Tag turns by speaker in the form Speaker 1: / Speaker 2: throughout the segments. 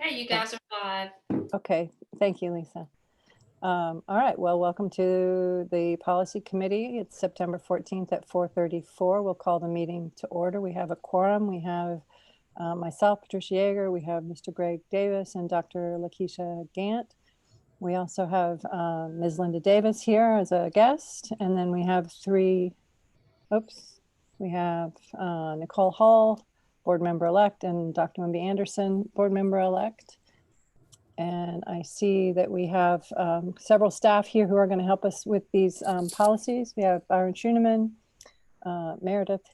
Speaker 1: Okay, you guys are live.
Speaker 2: Okay, thank you, Lisa. All right, well, welcome to the Policy Committee. It's September 14th at 4:34. We'll call the meeting to order. We have a quorum. We have myself, Patricia Yeager. We have Mr. Greg Davis and Dr. Lakeisha Gant. We also have Ms. Linda Davis here as a guest. And then we have we have Nicole Hall, board member-elect, and Dr. Wimby Anderson, board member-elect. And I see that we have several staff here who are going to help us with these policies. We have Byron Schooneman, Meredith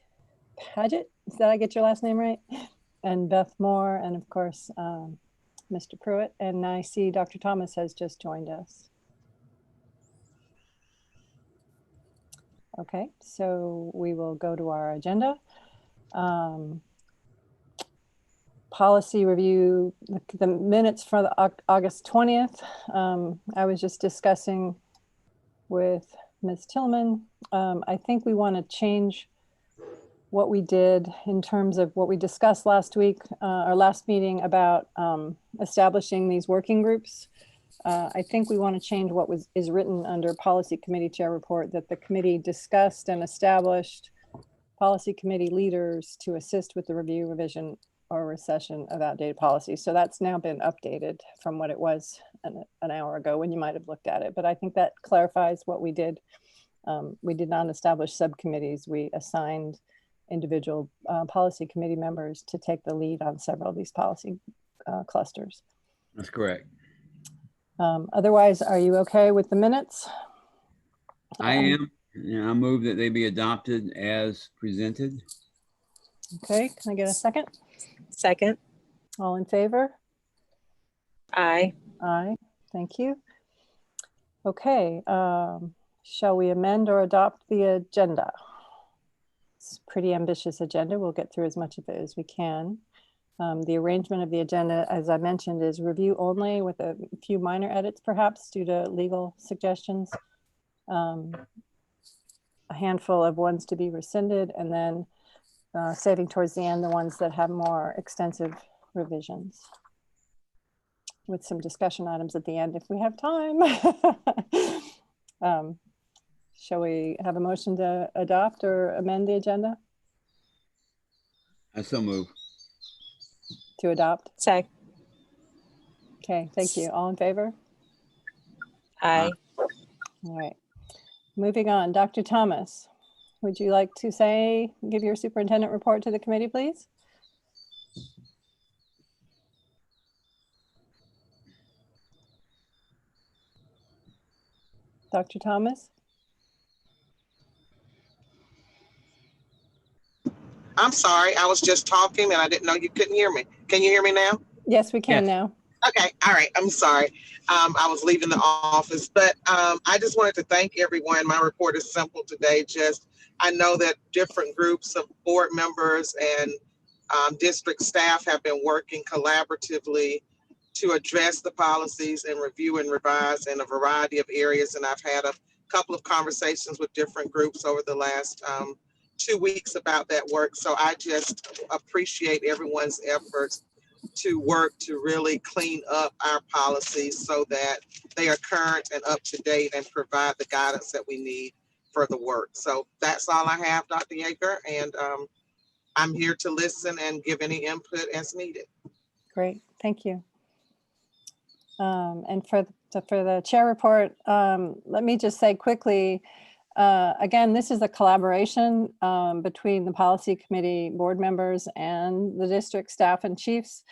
Speaker 2: Paget, did I get your last name right? And Beth Moore, and of course, Mr. Pruitt. And I see Dr. Thomas has just joined us. Okay, so we will go to our agenda. Policy review, the minutes for the August 20th. I was just discussing with Ms. Tillman. I think we want to change what we did in terms of what we discussed last week, our last meeting about establishing these working groups. I think we want to change what is written under Policy Committee Chair Report, that the committee discussed and established policy committee leaders to assist with the review, revision, or recession of outdated policies. So that's now been updated from what it was an hour ago when you might have looked at it. But I think that clarifies what we did. We did not establish subcommittees. We assigned individual policy committee members to take the lead on several of these policy clusters.
Speaker 3: That's correct.
Speaker 2: Otherwise, are you okay with the minutes?
Speaker 3: I am. I move that they be adopted as presented.
Speaker 2: Okay, can I get a second?
Speaker 4: Second.
Speaker 2: All in favor?
Speaker 4: Aye.
Speaker 2: Aye, thank you. Okay, shall we amend or adopt the agenda? It's a pretty ambitious agenda. We'll get through as much of it as we can. The arrangement of the agenda, as I mentioned, is review only with a few minor edits, perhaps due to legal suggestions. A handful of ones to be rescinded, and then saving towards the end the ones that have more extensive revisions, with some discussion items at the end if we have time. Shall we have a motion to adopt or amend the agenda?
Speaker 3: I so move.
Speaker 2: To adopt?
Speaker 4: Second.
Speaker 2: Okay, thank you. All in favor?
Speaker 4: Aye.
Speaker 2: All right. Moving on, Dr. Thomas, would you like to give your superintendent report to the committee, please? Dr. Thomas?
Speaker 5: I'm sorry, I was just talking and I didn't know you couldn't hear me. Can you hear me now?
Speaker 2: Yes, we can now.
Speaker 5: Okay, all right, I'm sorry. I was leaving the office, but I just wanted to thank everyone. My report is simple today. I know that different groups of board members and district staff have been working collaboratively to address the policies and review and revise in a variety of areas. And I've had a couple of conversations with different groups over the last 2 weeks about that work. So I just appreciate everyone's efforts to work to really clean up our policies so that they are current and up to date and provide the guidance that we need for the work. So that's all I have, Dr. Yeager, and I'm here to listen and give any input as needed.
Speaker 2: Great, thank you. And for the chair report, let me just say quickly, again, this is a collaboration between the policy committee board members and the district staff and chiefs.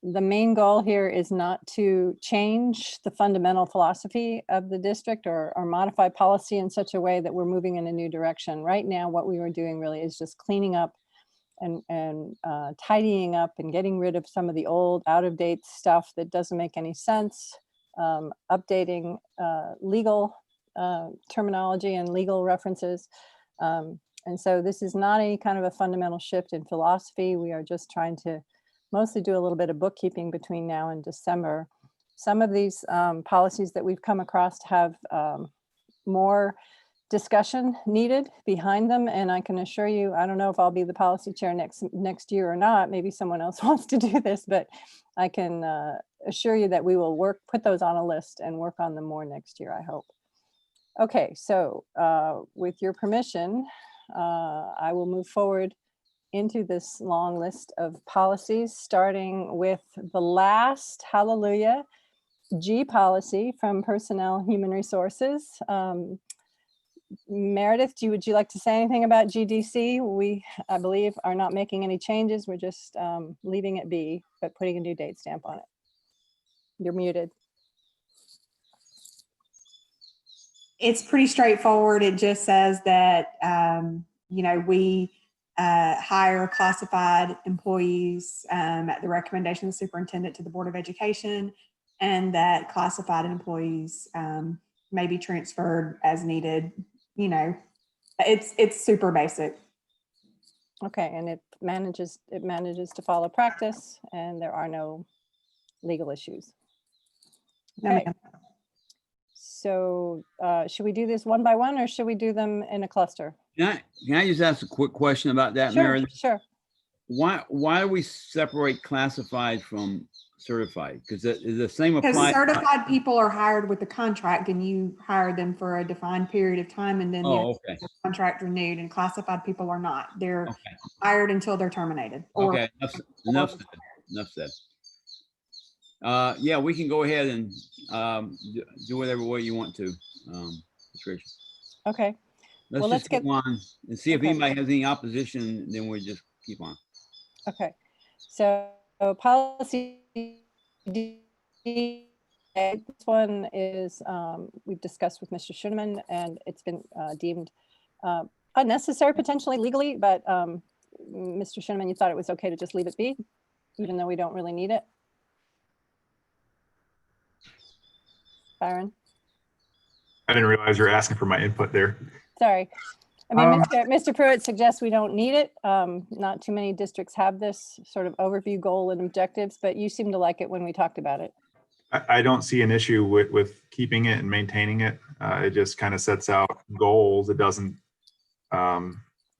Speaker 2: The main goal here is not to change the fundamental philosophy of the district or modify policy in such a way that we're moving in a new direction. Right now, what we were doing really is just cleaning up and tidying up and getting rid of some of the old out-of-date stuff that doesn't make any sense, updating legal terminology and legal references. And so this is not any kind of a fundamental shift in philosophy. We are just trying to mostly do a little bit of bookkeeping between now and December. Some of these policies that we've come across have more discussion needed behind them. And I can assure you, I don't know if I'll be the policy chair next year or not. Maybe someone else wants to do this, but I can assure you that we will put those on a list and work on them more next year, I hope. Okay, so with your permission, I will move forward into this long list of policies, starting with the last, hallelujah, G policy from Personnel Human Resources. Meredith, would you like to say anything about GDC? We, I believe, are not making any changes. We're just leaving it be, but putting a due date stamp on it. You're muted.
Speaker 6: It's pretty straightforward. It just says that, you know, we hire classified employees at the recommendation of the superintendent to the Board of Education, and that classified employees may be transferred as needed. You know, it's super basic.
Speaker 2: Okay, and it manages to follow practice, and there are no legal issues.
Speaker 6: No,
Speaker 2: Okay.
Speaker 6: ma'am.
Speaker 2: So should we do this one by one, or should we do them in a cluster?
Speaker 3: Can I just ask a quick question about that,
Speaker 2: Sure,
Speaker 3: Meredith?
Speaker 2: sure.
Speaker 3: Why do we separate classified from certified? Because the same
Speaker 6: Because
Speaker 3: applies.
Speaker 6: certified people are hired with the contract, and you hire them for a defined period of time, and then you
Speaker 3: Oh,
Speaker 6: have
Speaker 3: okay.
Speaker 6: the contract renewed. And classified people are not. They're
Speaker 3: Okay.
Speaker 6: hired until they're terminated. Or
Speaker 3: Okay. Enough said. Enough said. Yeah, we can go ahead and do whatever way you want to, Patricia.
Speaker 2: Okay,
Speaker 3: Let's
Speaker 2: Well,
Speaker 3: just
Speaker 2: let's get-
Speaker 3: go on and see if
Speaker 2: Okay.
Speaker 3: anybody has any opposition, then we'll just keep on.
Speaker 2: okay. So policy D, this one is, we've discussed with Mr. Schuneman, and it's been deemed unnecessary potentially legally, but Mr. Schuneman, you thought it was okay to just leave it be, even though we don't really need it? Byron?
Speaker 7: I didn't realize you were asking for my input there.
Speaker 2: Sorry. I mean, Mr. Pruitt suggests we don't need it. Not too many districts have this sort of overview goal and objectives, but you seem to like it when we talked about it.
Speaker 7: I don't see an issue with keeping it and maintaining it. It just kind of sets out goals. It doesn't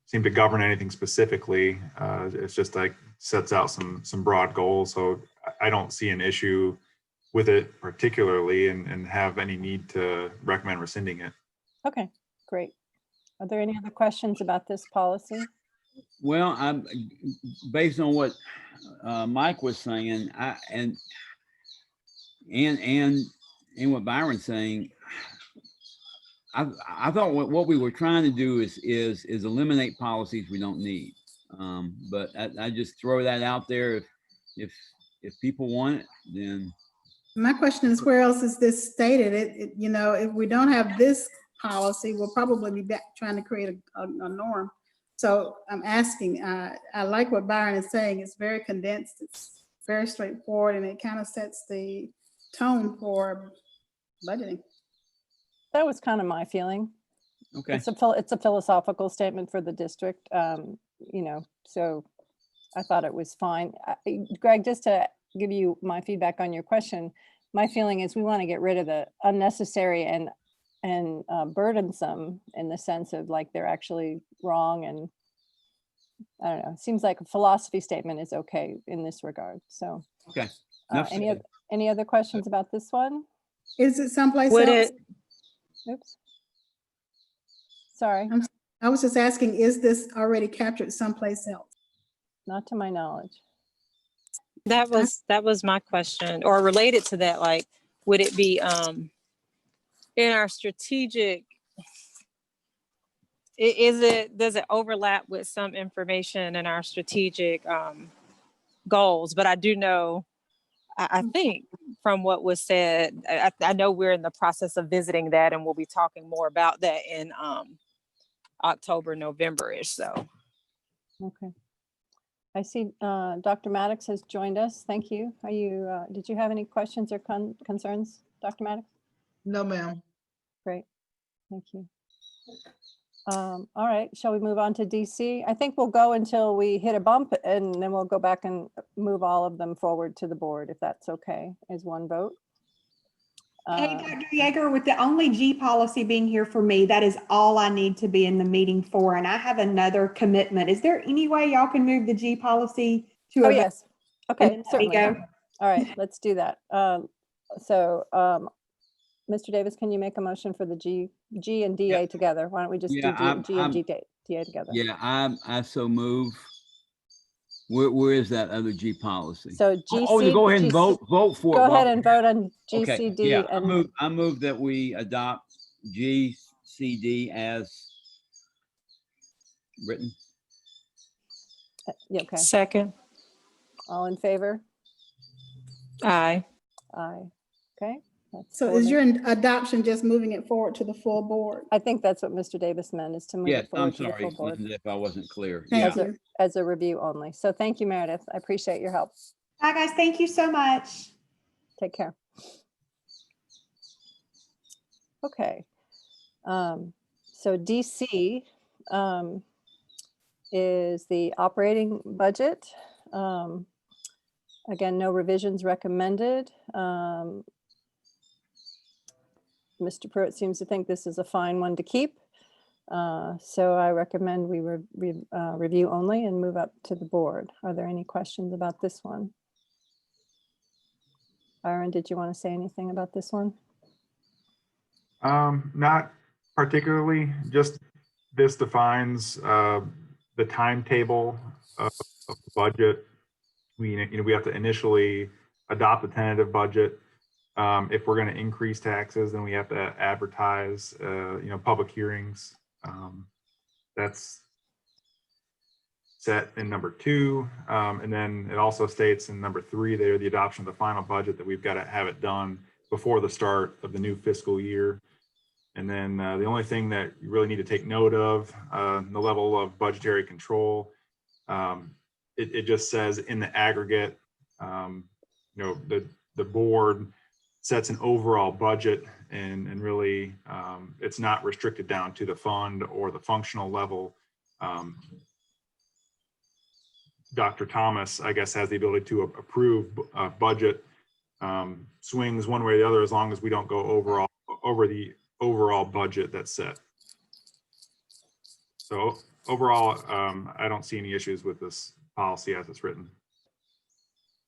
Speaker 7: seem to govern anything specifically. It's just like sets out some broad goals. So I don't see an issue with it particularly and have any need to recommend rescinding it.
Speaker 2: Okay, great. Are there any other questions about this policy?
Speaker 3: Well, I'm based on what Mike was saying, and what Byron's saying. I thought what we were trying to do is eliminate policies we don't need. But I just throw that out there. If people want it, then.
Speaker 8: My question is, where else is this stated? You know, if we don't have this policy, we'll probably be back trying to create a norm. So I'm asking, I like what Byron is saying. It's very condensed. It's very straightforward, and it kind of sets the tone for budgeting.
Speaker 2: That was kind of my feeling.
Speaker 3: Okay.
Speaker 2: It's a philosophical statement for the district, you know, so I thought it was fine. Greg, just to give you my feedback on your question, my feeling is we want to get rid of the unnecessary and burdensome, in the sense of like they're actually wrong, and I don't know, it seems like a philosophy statement is okay in this regard. So
Speaker 3: Okay. Enough said.
Speaker 2: any other questions about this one?
Speaker 8: Is it someplace
Speaker 4: Would
Speaker 8: else?
Speaker 4: it,
Speaker 2: Oops. Sorry,
Speaker 8: I was just asking, is this already captured someplace else?
Speaker 2: not to my knowledge.
Speaker 4: that was my question, or related to that, like, would it be in our strategic, does it overlap with some information in our strategic goals? But I do know, I think from what was said, I know we're in the process of visiting that, and we'll be talking more about that in October, November-ish. So
Speaker 2: Okay. I see Dr. Maddox has joined us. Thank you. Are you, did you have any questions or concerns, Dr. Maddox?
Speaker 8: No, ma'am.
Speaker 2: Great. Thank you. All right, shall we move on to DC? I think we'll go until we hit a bump, and then we'll go back and move all of them forward to the board, if that's okay, as one vote.
Speaker 6: Hey, Dr. Yeager, with the only G policy being here for me, that is all I need to be in the meeting for, and I have another commitment. Is there any way y'all can move the G policy to
Speaker 2: Oh,
Speaker 6: a?
Speaker 2: yes. Okay,
Speaker 6: Let me
Speaker 2: certainly.
Speaker 6: go.
Speaker 2: All right, let's do that. Mr. Davis, can you make a motion for the G and DA together? Why don't we just do
Speaker 3: Yeah,
Speaker 2: G and DA together?
Speaker 3: Yeah, I so move. Where is that other G policy?
Speaker 2: So
Speaker 3: Oh,
Speaker 2: GC.
Speaker 3: go ahead and vote for it.
Speaker 2: Go ahead
Speaker 3: Bob.
Speaker 2: and vote on
Speaker 3: Okay,
Speaker 2: GCD
Speaker 3: yeah,
Speaker 2: and
Speaker 3: I move that we adopt GCD as written.
Speaker 2: yeah, okay.
Speaker 4: Second.
Speaker 2: All in favor?
Speaker 4: Aye.
Speaker 2: Aye. Okay. that's
Speaker 8: So
Speaker 2: four
Speaker 8: is
Speaker 2: to-
Speaker 8: your adoption just moving it forward to the full board?
Speaker 2: I think that's what Mr. Davis meant, is to move
Speaker 3: Yes,
Speaker 2: it
Speaker 3: I'm
Speaker 2: forward to the
Speaker 3: sorry,
Speaker 2: full board
Speaker 3: Linda, if I wasn't clear.
Speaker 8: Thank
Speaker 3: Yeah,
Speaker 8: you.
Speaker 2: as a review only. So thank you, Meredith. I appreciate your help.
Speaker 6: Bye, guys. Thank you so much.
Speaker 2: Take care. Okay. So DC is the operating budget. Again, no revisions recommended. Mr. Pruitt seems to think this is a fine one to keep. So I recommend we review only and move up to the board. Are there any questions about this one? Byron, did you want to say anything about this one?
Speaker 7: Not particularly, just this defines the timetable of the budget. We have to initially adopt a tentative budget. If we're going to increase taxes, then we have to advertise, public hearings. That's set in number 2. And then it also states in number 3 there, the adoption of the final budget, that we've got to have it done before the start of the new fiscal year. And then the only thing that you really need to take note of, the level of budgetary control, it just says in the aggregate, the board sets an overall budget, and really it's not restricted down to the fund or the functional level. Dr. Thomas, I guess, has the ability to approve budget swings one way or the other, as long as we don't go over the overall budget that's set. So overall, I don't see any issues with this policy as it's written.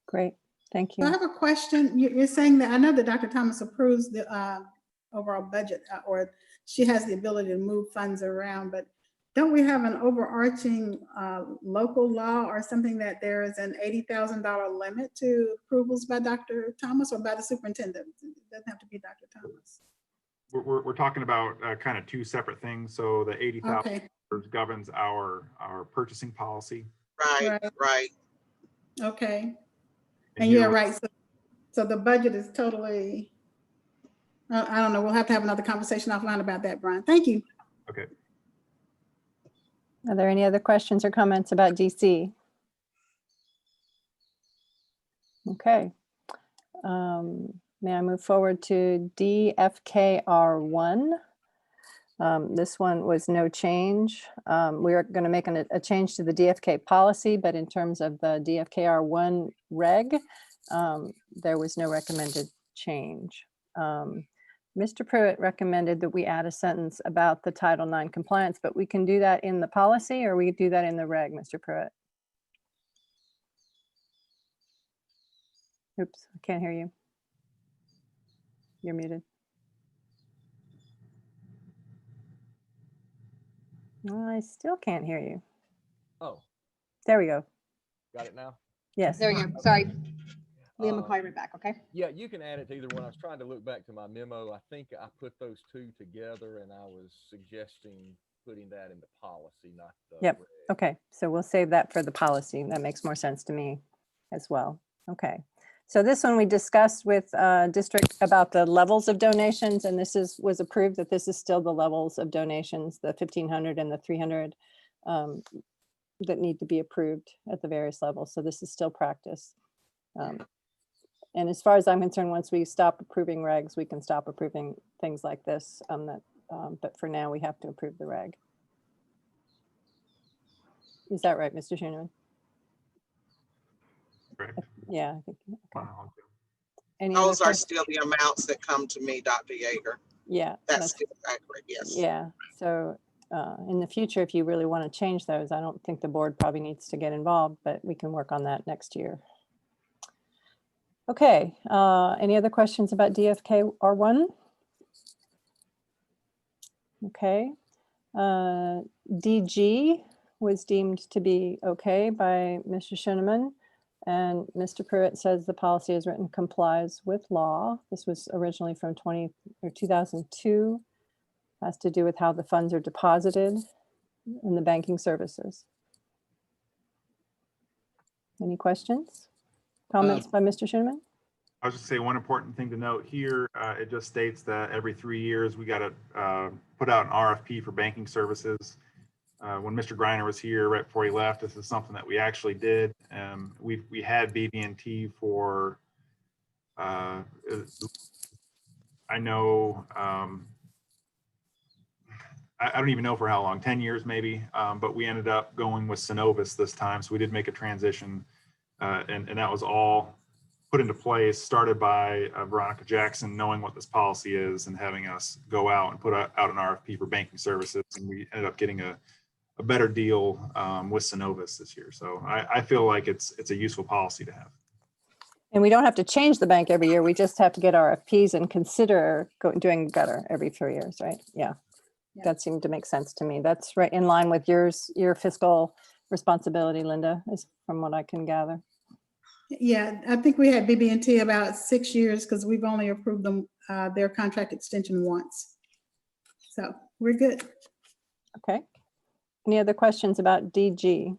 Speaker 2: Great, thank
Speaker 8: So I
Speaker 2: you.
Speaker 8: have a question. You're saying that, I know that Dr. Thomas approves the overall budget, or she has the ability to move funds around, but don't we have an overarching local law or something that there is an $80,000 limit to approvals by Dr. Thomas or by the superintendent? It doesn't have to be Dr. Thomas.
Speaker 7: We're talking about kind of 2 separate things. So the $80,000
Speaker 8: Okay,
Speaker 7: governs our purchasing policy.
Speaker 5: Right.
Speaker 8: okay.
Speaker 7: And
Speaker 8: And
Speaker 7: here
Speaker 8: you're
Speaker 7: we-
Speaker 8: right. So the budget is totally, I don't know. We'll have to have another conversation offline about that, Brian. Thank you.
Speaker 7: Okay.
Speaker 2: Are there any other questions or comments about DC? Okay. May I move forward to DFKR1? This one was no change. We are going to make a change to the DFK policy, but in terms of the DFKR1 reg, there was no recommended change. Mr. Pruitt recommended that we add a sentence about the Title IX compliance, but we can do that in the policy, or we do that in the reg, Mr. Pruitt? Oops, I can't hear you. You're muted. I still can't hear you.
Speaker 9: Oh,
Speaker 2: There we go.
Speaker 9: got it now?
Speaker 2: Yes.
Speaker 6: There we go. Sorry. Leah,
Speaker 9: Uh,
Speaker 6: McCoy, right back, okay?
Speaker 9: Yeah, you can add it to either one. I was trying to look back to my memo. I think I put those 2 together, and I was suggesting putting that in the policy, not the
Speaker 2: Yep.
Speaker 9: reg.
Speaker 2: Okay, so we'll save that for the policy. That makes more sense to me as well. Okay. So this one we discussed with district about the levels of donations, and this was approved that this is still the levels of donations, the 1,500 and the 300 that need to be approved at the various levels. So this is still practice. And as far as I'm concerned, once we stop approving regs, we can stop approving things like this. But for now, we have to approve the reg. Is that right, Mr. Schoeneman?
Speaker 7: Right.
Speaker 2: Yeah, I think. Okay. Any other
Speaker 5: Those are
Speaker 2: questions?
Speaker 5: still the amounts that come to me, Dr. Yeager.
Speaker 2: Yeah.
Speaker 5: That's still accurate, yes.
Speaker 2: Yeah, so in the future, if you really want to change those, I don't think the board probably needs to get involved, but we can work on that next year. Okay, any other questions about DFK R1? Okay, DG was deemed to be okay by Mr. Schoeneman, and Mr. Pruitt says the policy as written complies with law. This was originally from 2002. Has to do with how the funds are deposited in the banking services. Any questions? Comments by Mr. Schoeneman?
Speaker 7: I was just say one important thing to note here. It just states that every 3 years we got to put out an RFP for banking services. When Mr. Greiner was here right before he left, this is something that we actually did. We had BB&T for I know I don't even know for how long, 10 years maybe, but we ended up going with Synovus this time. So we did make a transition and that was all put into place, started by Veronica Jackson, knowing what this policy is and having us go out and put out an RFP for banking services. And we ended up getting a better deal with Synovus this year. So I feel like it's a useful policy to have.
Speaker 2: And we don't have to change the bank every year. We just have to get RFPs and consider doing gutter every 3 years, right? Yeah.
Speaker 8: Yeah.
Speaker 2: That seemed to make sense to me. That's right in line with your fiscal responsibility, Linda, is from what I can gather.
Speaker 8: Yeah, I think we had BB&T about 6 years because we've only approved them, their contract extension once. So we're good.
Speaker 2: Okay. Any other questions about DG?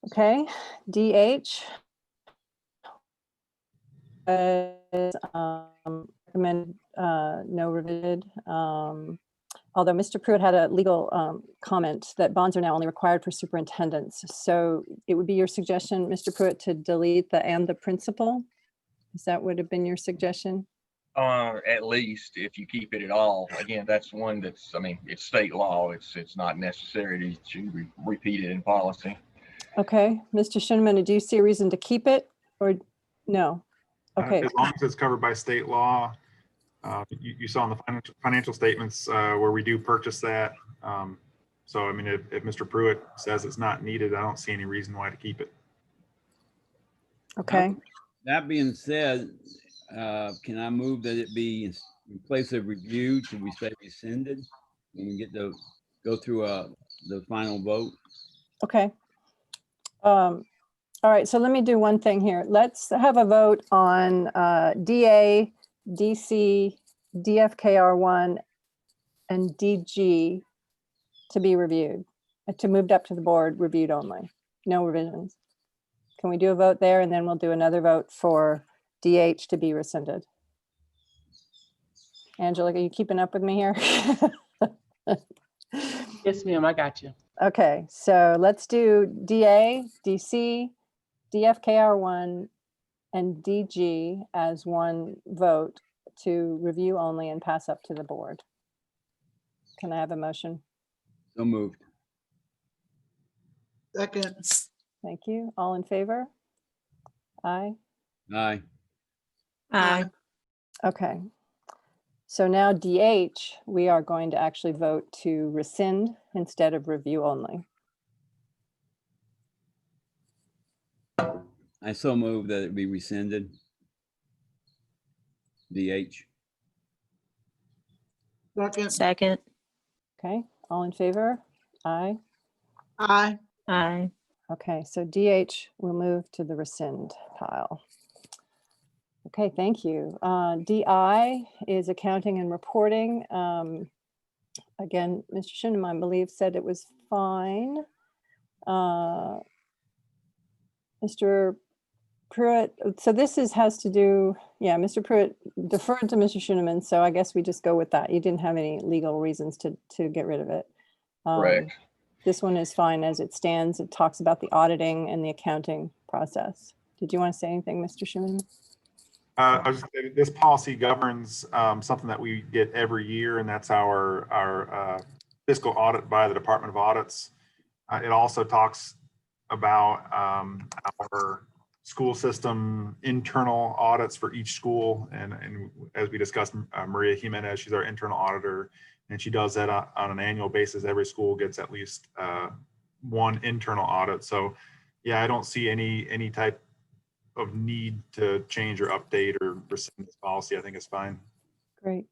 Speaker 2: Okay, DH. Recommend no revision. Although Mr. Pruitt had a legal comment that bonds are now only required for superintendents. So it would be your suggestion, Mr. Pruitt, to delete the and the principal? Is that would have been your suggestion?
Speaker 10: At least if you keep it at all. Again, that's one that's, I mean, it's state law. It's not necessary to repeat it in policy.
Speaker 2: Okay, Mr. Schoeneman, do you see a reason to keep it or no? Okay.
Speaker 7: As long as it's covered by state law. You saw in the financial statements where we do purchase that. So, I mean, if Mr. Pruitt says it's not needed, I don't see any reason why to keep it.
Speaker 2: Okay.
Speaker 3: That being said, can I move that it be in place of review, should we say rescinded? When we get to go through the final vote?
Speaker 2: Okay. All right, so let me do one thing here. Let's have a vote on DA, DC, DFKR1, and DG to be reviewed, to moved up to the board, reviewed only, no revisions. Can we do a vote there? And then we'll do another vote for DH to be rescinded. Angela, are you keeping up with me here?
Speaker 11: Yes, ma'am, I got you.
Speaker 2: Okay, so let's do DA, DC, DFKR1, and DG as one vote to review only and pass up to the board. Can I have a motion?
Speaker 3: So moved.
Speaker 8: Second.
Speaker 2: Thank you. All in favor? Aye.
Speaker 3: Aye.
Speaker 4: Aye.
Speaker 2: Okay. So now DH, we are going to actually vote to rescind instead of review only.
Speaker 3: I so move that it be rescinded. DH.
Speaker 4: Second.
Speaker 2: Okay, all in favor? Aye.
Speaker 8: Aye.
Speaker 4: Aye.
Speaker 2: Okay, so DH will move to the rescind pile. Okay, thank you. DI is accounting and reporting. Again, Mr. Schoeneman, I believe, said it was fine. Mr. Pruitt, so this has to do, yeah, Mr. Pruitt deferred to Mr. Schoeneman, so I guess we just go with that. You didn't have any legal reasons to get rid of it.
Speaker 10: Correct.
Speaker 2: This one is fine as it stands. It talks about the auditing and the accounting process. Did you want to say anything, Mr. Schoeneman?
Speaker 7: This policy governs something that we get every year, and that's our fiscal audit by the Department of Audits. It also talks about our school system internal audits for each school. And as we discussed, Maria Jimenez, she's our internal auditor, and she does that on an annual basis. Every school gets at least one internal audit. So yeah, I don't see any type of need to change or update or rescind this policy. I think it's fine.
Speaker 2: Great.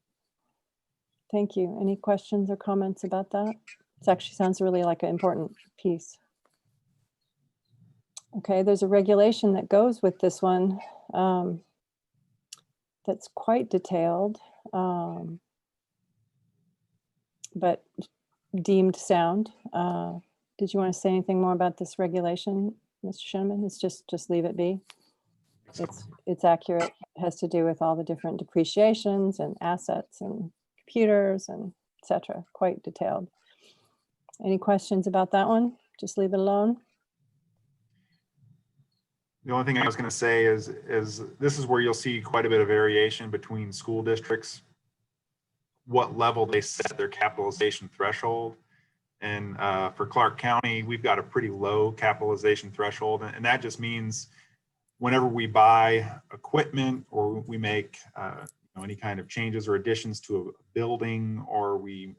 Speaker 2: Thank you. Any questions or comments about that? It actually sounds really like an important piece. Okay, there's a regulation that goes with this one that's quite detailed, but deemed sound. Did you want to say anything more about this regulation, Mr. Schoeneman? It's just leave it be. It's accurate. It has to do with all the different depreciations and assets and computers and etc. Quite detailed. Any questions about that one? Just leave it alone.
Speaker 7: The only thing I was going to say is this is where you'll see quite a bit of variation between school districts, what level they set their capitalization threshold. And for Clark County, we've got a pretty low capitalization threshold. And that just means whenever we buy equipment or we make any kind of changes or additions to a building, or we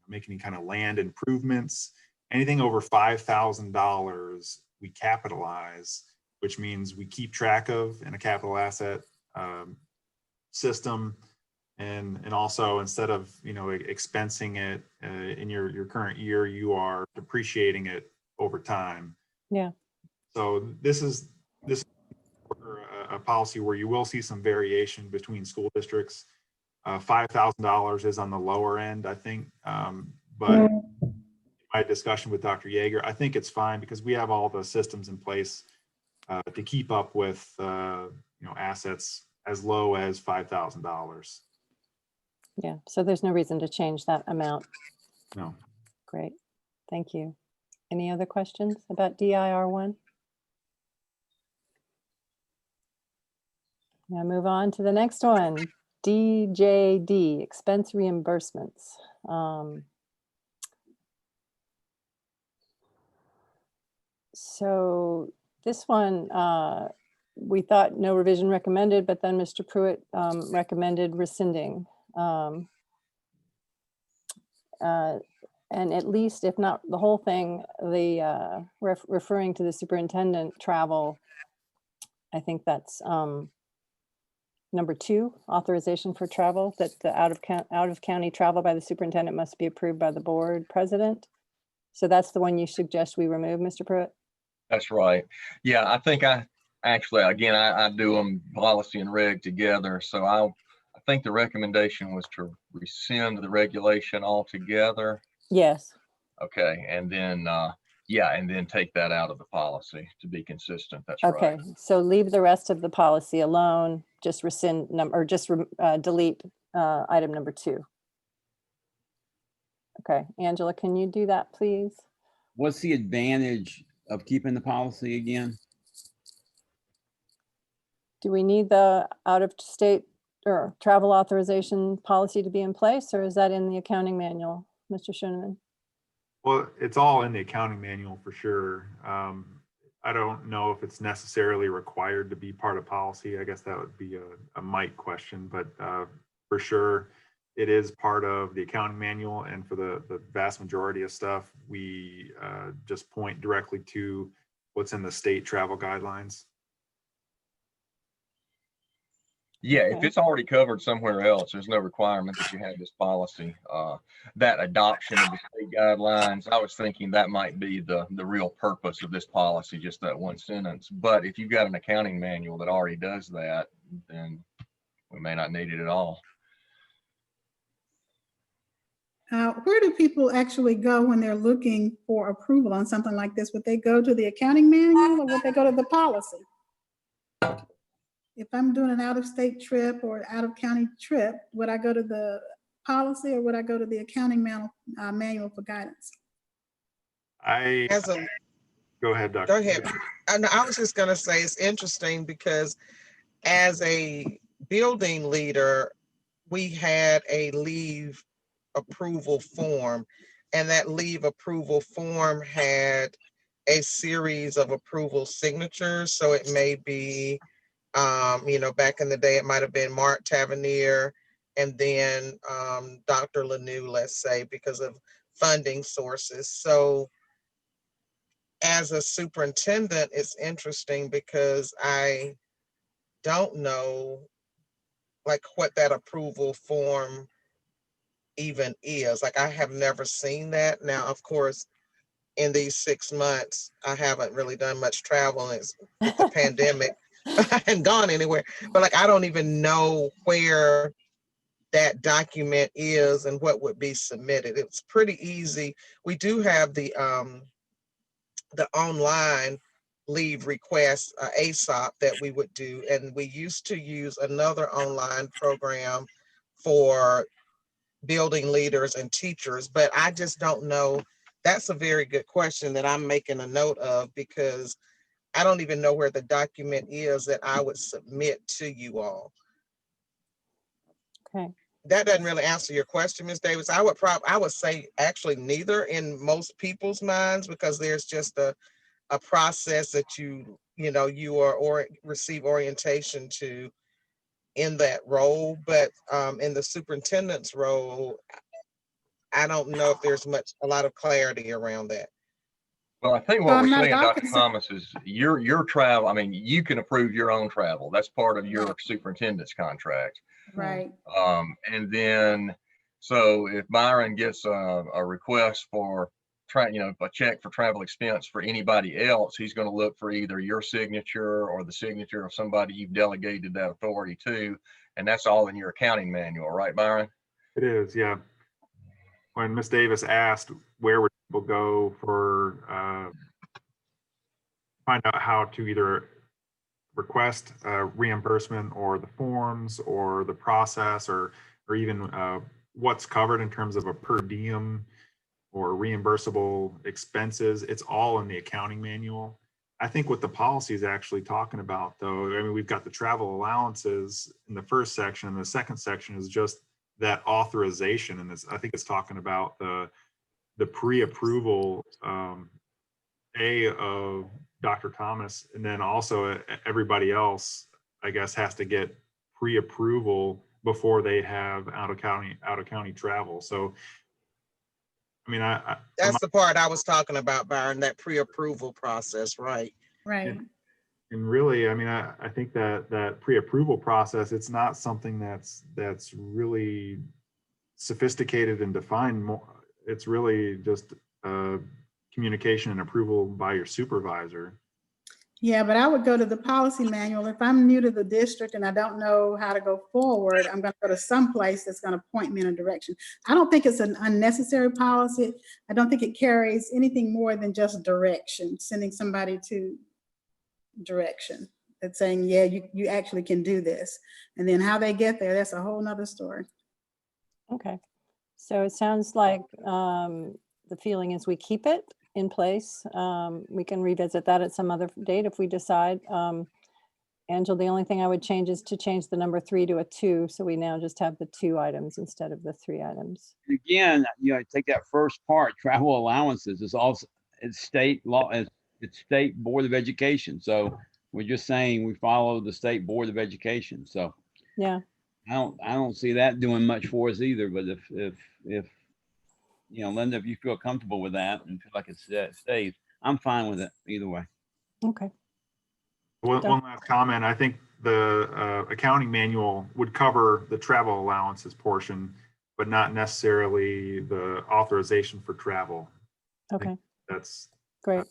Speaker 7: make any kind of land improvements, anything over $5,000 we capitalize, which means we keep track of in a capital asset system. And also, instead of expensing it in your current year, you are depreciating it over time.
Speaker 2: Yeah.
Speaker 7: So this is a policy where you will see some variation between school districts. $5,000 is on the lower end, I think. But my discussion with Dr. Yeager, I think it's fine because we have all the systems in place to keep up with assets as low as $5,000.
Speaker 2: Yeah, so there's no reason to change that amount.
Speaker 7: No.
Speaker 2: Great, thank you. Any other questions about DIR1? Now move on to the next one, Djd Expense Reimbursements. So this one, we thought no revision recommended, but then Mr. Pruitt recommended rescinding. And at least, if not the whole thing, the referring to the superintendent travel, I think that's number 2, authorization for travel, that the out of county travel by the superintendent must be approved by the board president. So that's the one you suggest we remove, Mr. Pruitt?
Speaker 10: That's right. Yeah, I think I do them policy and reg together. So I think the recommendation was to rescind the regulation altogether.
Speaker 2: Yes.
Speaker 10: Okay, and then and then take that out of the policy to be consistent. That's
Speaker 2: okay.
Speaker 10: right.
Speaker 2: So leave the rest of the policy alone. Just rescind delete item number 2. Okay, Angela, can you do that, please?
Speaker 3: What's the advantage of keeping the policy again?
Speaker 2: Do we need the out-of-state or travel authorization policy to be in place, or is that in the accounting manual, Mr. Schoeneman?
Speaker 7: Well, it's all in the accounting manual for sure. I don't know if it's necessarily required to be part of policy. I guess that would be a Mike question, but for sure it is part of the accounting manual. And for the vast majority of stuff, we just point directly to what's in the state travel guidelines.
Speaker 10: Yeah,
Speaker 2: Okay.
Speaker 10: if it's already covered somewhere else, there's no requirement that you have this policy. That adoption of the state guidelines, I was thinking that might be the real purpose of this policy, just that one sentence. But if you've got an accounting manual that already does that, then we may not need it at all.
Speaker 8: Where do people actually go when they're looking for approval on something like this? Would they go to the accounting manual or would they go to the policy? If I'm doing an out-of-state trip or out-of-county trip, would I go to the policy or would I go to the accounting manual for guidance?
Speaker 7: Go ahead, Dr.
Speaker 5: Go ahead. And I was just going to say it's interesting because as a building leader, we had a leave approval form, and that leave approval form had a series of approval signatures. So it may be, back in the day, it might have been Mark Tavernier and then Dr. Lanou, let's say, because of funding sources. So as a superintendent, it's interesting because I don't know like what that approval form even is. Like I have never seen that. Now, of course, in these 6 months, I haven't really done much travel. And it's with the pandemic. I hadn't gone anywhere. But like I don't even know where that document is and what would be submitted. It's pretty easy. We do have the online leave request, ASOP, that we would do. And we used to use another online program for building leaders and teachers, but I just don't know. That's a very good question that I'm making a note of, because I don't even know where the document is that I would submit to you all.
Speaker 2: Okay.
Speaker 5: That doesn't really answer your question, Ms. Davis. I would say actually neither in most people's minds, because there's just a process that you are or receive orientation to in that role. But in the superintendent's role, I don't know if there's a lot of clarity around that.
Speaker 10: Well, I think
Speaker 8: So
Speaker 10: what
Speaker 8: I'm
Speaker 10: we're
Speaker 8: not
Speaker 10: saying, Dr.
Speaker 8: concerned.
Speaker 10: Thomas, is your travel, I mean, you can approve your own travel. That's part of your superintendent's contract.
Speaker 8: Right.
Speaker 10: And then, so if Byron gets a request for a check for travel expense for anybody else, he's going to look for either your signature or the signature of somebody you've delegated that authority to. And that's all in your accounting manual, right, Byron?
Speaker 7: It is, yeah. When Ms. Davis asked where would people go for find out how to either request reimbursement or the forms or the process or even what's covered in terms of a per diem or reimbursable expenses, it's all in the accounting manual. I think what the policy is actually talking about, though, I mean, we've got the travel allowances in the first section, and the second section is just that authorization, and I think it's talking about the pre-approval of Dr. Thomas, and then also everybody else, I guess, has to get pre-approval before they have out of county travel. So, I mean,
Speaker 5: That's the part I was talking about, Byron, that pre-approval process, right?
Speaker 8: Right.
Speaker 7: and really, I mean, I think that pre-approval process, it's not something that's really sophisticated and defined. More, it's really just communication and approval by your supervisor.
Speaker 8: Yeah, but I would go to the policy manual. If I'm new to the district and I don't know how to go forward, I'm going to go to some place that's going to point me in a direction. I don't think it's an unnecessary policy. I don't think it carries anything more than just direction, sending somebody to direction. That's saying, yeah, you actually can do this. And then how they get there, that's a whole nother story.
Speaker 2: Okay. So it sounds like the feeling is we keep it in place. We can revisit that at some other date if we decide. Angela, the only thing I would change is to change the number 3 to a 2. So we now just have the 2 items instead of the 3 items.
Speaker 3: Again, take that first part, travel allowances is also, it's state law, it's state Board of Education. So we're just saying we follow the state Board of Education. So
Speaker 2: Yeah.
Speaker 3: I don't see that doing much for us either. But if Linda, if you feel comfortable with that and feel like it stays, I'm fine with it either way.
Speaker 2: Okay.
Speaker 7: One last comment. I think the accounting manual would cover the travel allowances portion, but not necessarily the authorization for travel.
Speaker 2: Okay.
Speaker 7: That's
Speaker 2: great.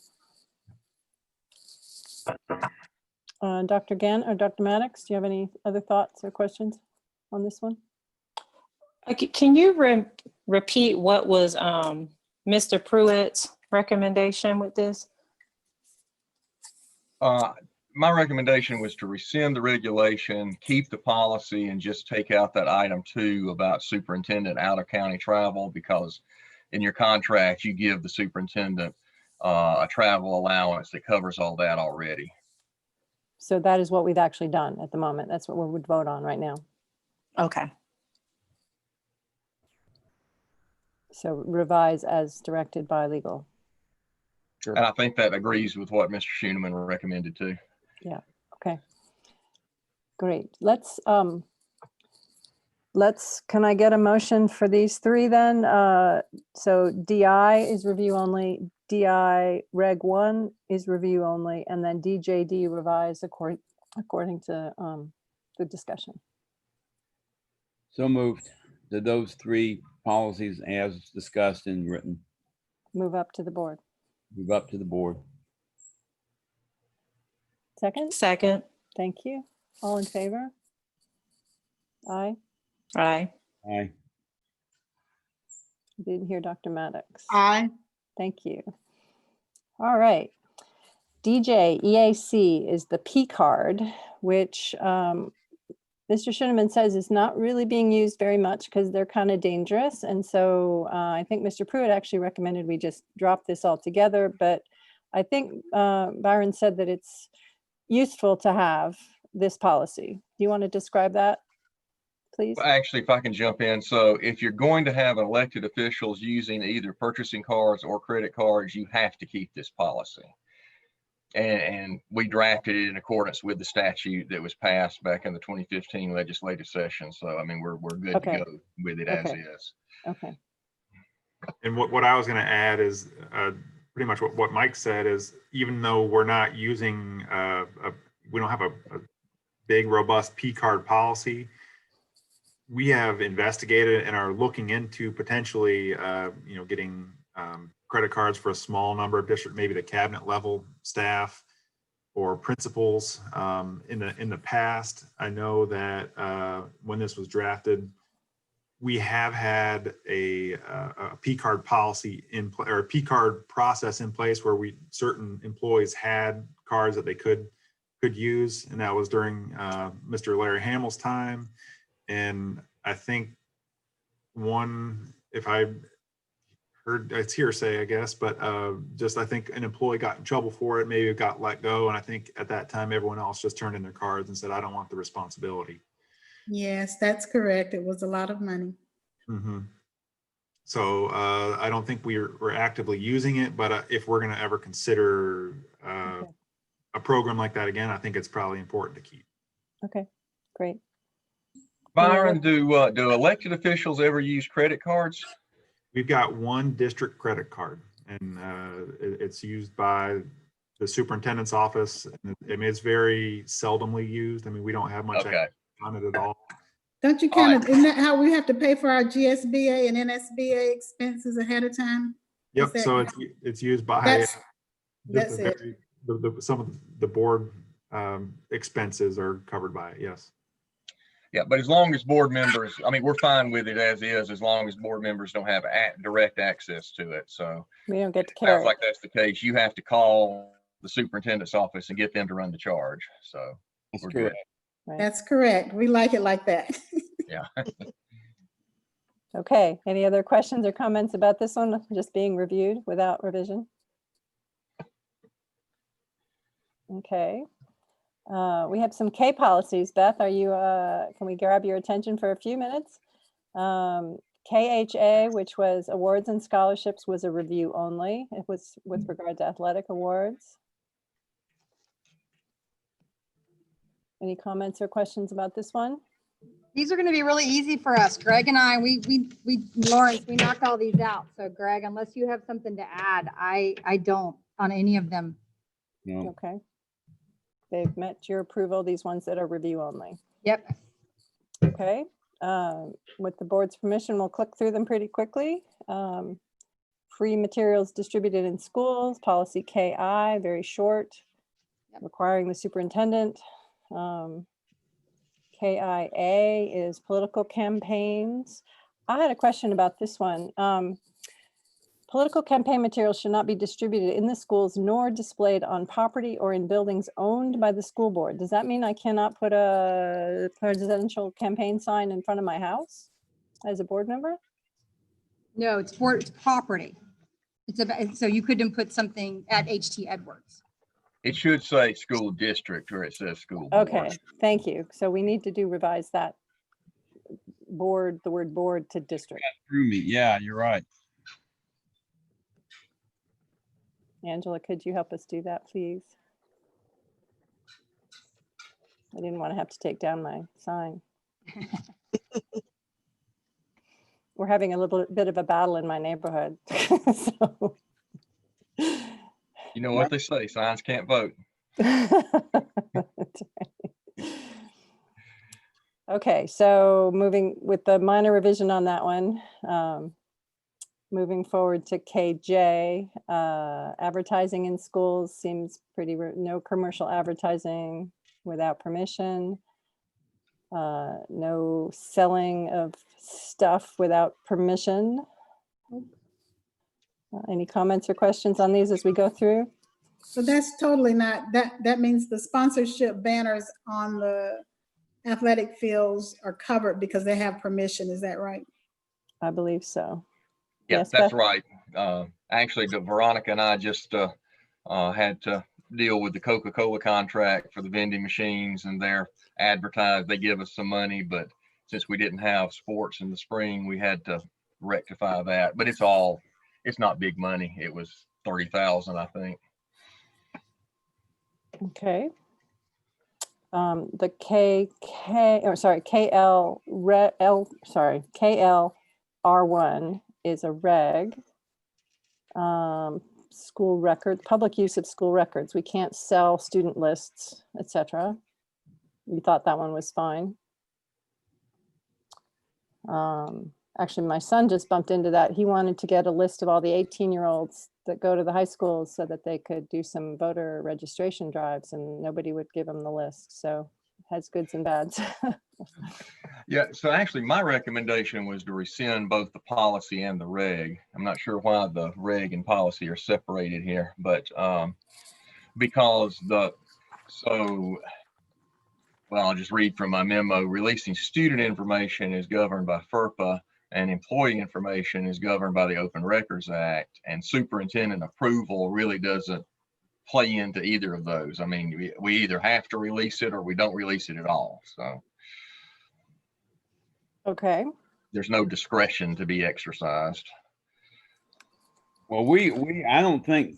Speaker 2: Dr. Gann or Dr. Maddox, do you have any other thoughts or questions on this one?
Speaker 4: Can you repeat what was Mr. Pruitt's recommendation with this?
Speaker 10: My recommendation was to rescind the regulation, keep the policy, and just take out that item 2 about superintendent out of county travel, because in your contract, you give the superintendent a travel allowance that covers all that already.
Speaker 2: So that is what we've actually done at the moment. That's what we would vote on right now.
Speaker 4: Okay.
Speaker 2: So revise as directed by legal.
Speaker 10: And I think that agrees with what Mr. Schooneman recommended too.
Speaker 2: Yeah, okay. Great. Can I get a motion for these three then? So DI is review only, DI Reg 1 is review only, and then DJD revised according to the discussion.
Speaker 3: So moved to those three policies as discussed and written.
Speaker 2: Move up to the board.
Speaker 3: Move up to the board.
Speaker 2: Second?
Speaker 4: Second.
Speaker 2: Thank you. All in favor? Aye.
Speaker 4: Aye.
Speaker 3: Aye.
Speaker 2: Didn't hear Dr. Maddox.
Speaker 8: Aye.
Speaker 2: Thank you. All right. DJ EAC is the P card, which Mr. Schooneman says is not really being used very much because they're kind of dangerous. And so I think Mr. Pruitt actually recommended we just drop this all together. But I think Byron said that it's useful to have this policy. Do you want to describe that, please?
Speaker 10: Actually, if I can jump in. So if you're going to have elected officials using either purchasing cards or credit cards, you have to keep this policy. And we drafted it in accordance with the statute that was passed back in the 2015 legislative session. So, I mean, we're good
Speaker 2: Okay.
Speaker 10: to go with it as
Speaker 2: Okay.
Speaker 10: is.
Speaker 2: Okay.
Speaker 7: And what I was going to add is pretty much what Mike said is, even though we're not using, we don't have a big, robust P card policy, we have investigated and are looking into potentially, getting credit cards for a small number of district, maybe the cabinet level staff or principals. In the past, I know that when this was drafted, we have had a P card policy or a P card process in place where certain employees had cards that they could use, and that was during Mr. Larry Hamill's time. And I think if I heard, it's hearsay, I guess, but I think an employee got in trouble for it, maybe got let go. And I think at that time, everyone else just turned in their cards and said, I don't want the responsibility.
Speaker 8: Yes, that's correct. It was a lot of money.
Speaker 7: Mm-hmm. So I don't think we're actively using it, but if we're going to ever consider a program like that again, I think it's probably important to keep.
Speaker 2: Okay, great.
Speaker 10: Byron, do elected officials ever use credit cards?
Speaker 7: We've got one district credit card, and it's used by the superintendent's office. I mean, it's very seldomly used. I mean, we don't have much on it at all.
Speaker 8: Don't you isn't that how we have to pay for our GSBA and NSBA expenses ahead of time?
Speaker 7: Yep. So it's used by some of the board expenses are covered by it. Yes.
Speaker 10: Yeah, but as long as board members, I mean, we're fine with it as long as board members don't have direct access to it. So
Speaker 2: we don't get to carry.
Speaker 10: Sounds like that's the case. You have to call the superintendent's office and get them to run the charge. So
Speaker 3: That's
Speaker 10: we're
Speaker 3: correct.
Speaker 10: good.
Speaker 2: Right.
Speaker 8: That's correct. We like it like that.
Speaker 10: Yeah.
Speaker 2: Okay. Any other questions or comments about this one just being reviewed without revision? Okay. We have some K policies. Beth, are you, can we grab your attention for a few minutes? KHA, which was awards and scholarships, was a review only. It was with regard to athletic awards. Any comments or questions about this one?
Speaker 11: These are going to be really easy for us. Greg and I, Lawrence, we knocked all these out. So Greg, unless you have something to add, I don't on any of them.
Speaker 3: No.
Speaker 2: Okay. They've met your approval, these ones that are review only.
Speaker 11: Yep.
Speaker 2: Okay. With the board's permission, we'll click through them pretty quickly. Free materials distributed in schools, policy KI, very short, requiring the superintendent. KIA is political campaigns. I had a question about this one. Political campaign materials should not be distributed in the schools nor displayed on property or in buildings owned by the school board. Does that mean I cannot put a presidential campaign sign in front of my house as a board member?
Speaker 11: No, it's property. So you couldn't put something at HT Edwards.
Speaker 10: It should say school district or it says school board.
Speaker 2: Okay, thank you. So we need to revise that board, the word board to district.
Speaker 3: Through me. Yeah, you're right.
Speaker 2: Angela, could you help us do that, please? I didn't want to have to take down my sign. We're having a little bit of a battle in my neighborhood. So.
Speaker 10: You know what they say, signs can't vote.
Speaker 2: Okay, so moving with the minor revision on that one, moving forward to KJ, advertising in schools seems pretty, no commercial advertising without permission. No selling of stuff without permission. Any comments or questions on these as we go through?
Speaker 8: So that's totally not, that means the sponsorship banners on the athletic fields are covered because they have permission, is that right?
Speaker 2: I believe so.
Speaker 10: Yeah,
Speaker 2: Yes,
Speaker 10: that's
Speaker 2: Beth?
Speaker 10: right. Actually, Veronica and I just had to deal with the Coca-Cola contract for the vending machines, and they're advertised. They give us some money, but since we didn't have sports in the spring, we had to rectify that. But it's not big money. It was 30,000, I think.
Speaker 2: Okay. The KLR1 is a reg. School record, public use of school records. We can't sell student lists, etc. We thought that one was fine. Actually, my son just bumped into that. He wanted to get a list of all the 18-year-olds that go to the high schools so that they could do some voter registration drives, and nobody would give him the list. So it has goods and bads.
Speaker 10: Yeah, so actually my recommendation was to rescind both the policy and the reg. I'm not sure why the reg and policy are separated here, but because I'll just read from my memo. Releasing student information is governed by FERPA, and employee information is governed by the Open Records Act, and superintendent approval really doesn't play into either of those. I mean, we either have to release it or we don't release it at all. So
Speaker 2: Okay.
Speaker 10: there's no discretion to be exercised.
Speaker 3: Well, I don't think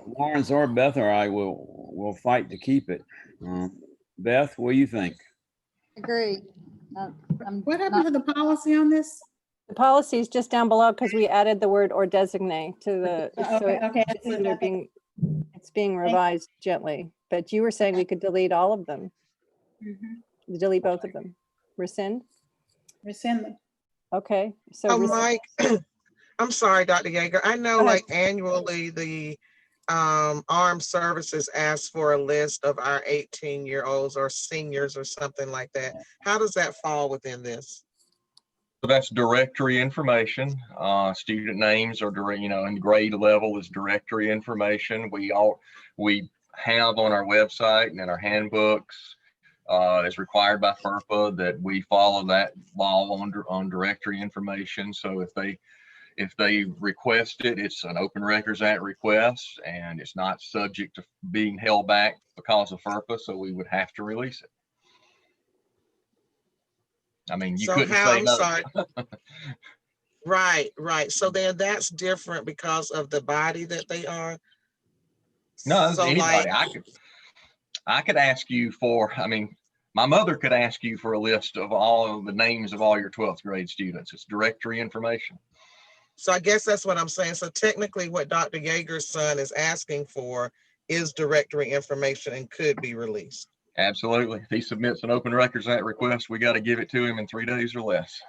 Speaker 3: Lawrence or Beth or I will fight to keep it. Beth, what do you think?
Speaker 11: Agree.
Speaker 8: What happened to the policy on this?
Speaker 2: The policy is just down below because we added the word "or designate" to the.
Speaker 8: Okay.
Speaker 2: It's being revised gently, but you were saying we could delete all of them. Delete both of them. Rescind.
Speaker 8: Rescind them.
Speaker 2: Okay. So
Speaker 5: Mike, I'm sorry, Dr. Yeager. I know
Speaker 2: Go ahead.
Speaker 5: like annually the armed services asks for a list of our 18-year-olds or seniors or something like that. How does that fall within this?
Speaker 10: So that's directory information. Student names are direct, and grade level is directory information. We have on our website and in our handbooks, it's required by FERPA that we follow that law on directory information. So if they request it, it's an Open Records Act request, and it's not subject to being held back because of FERPA. So we would have to release it. I mean, you couldn't say no.
Speaker 5: Sorry. Right. So then that's different because of the body that they are.
Speaker 10: No,
Speaker 5: So
Speaker 10: anybody. I could ask you for, my mother could ask you for a list of all of the names of all your 12th grade students. It's directory information.
Speaker 5: So I guess that's what I'm saying. So technically what Dr. Yeager's son is asking for is directory information and could be released.
Speaker 10: Absolutely. If he submits an Open Records Act request, we got to give it to him in 3 days or less.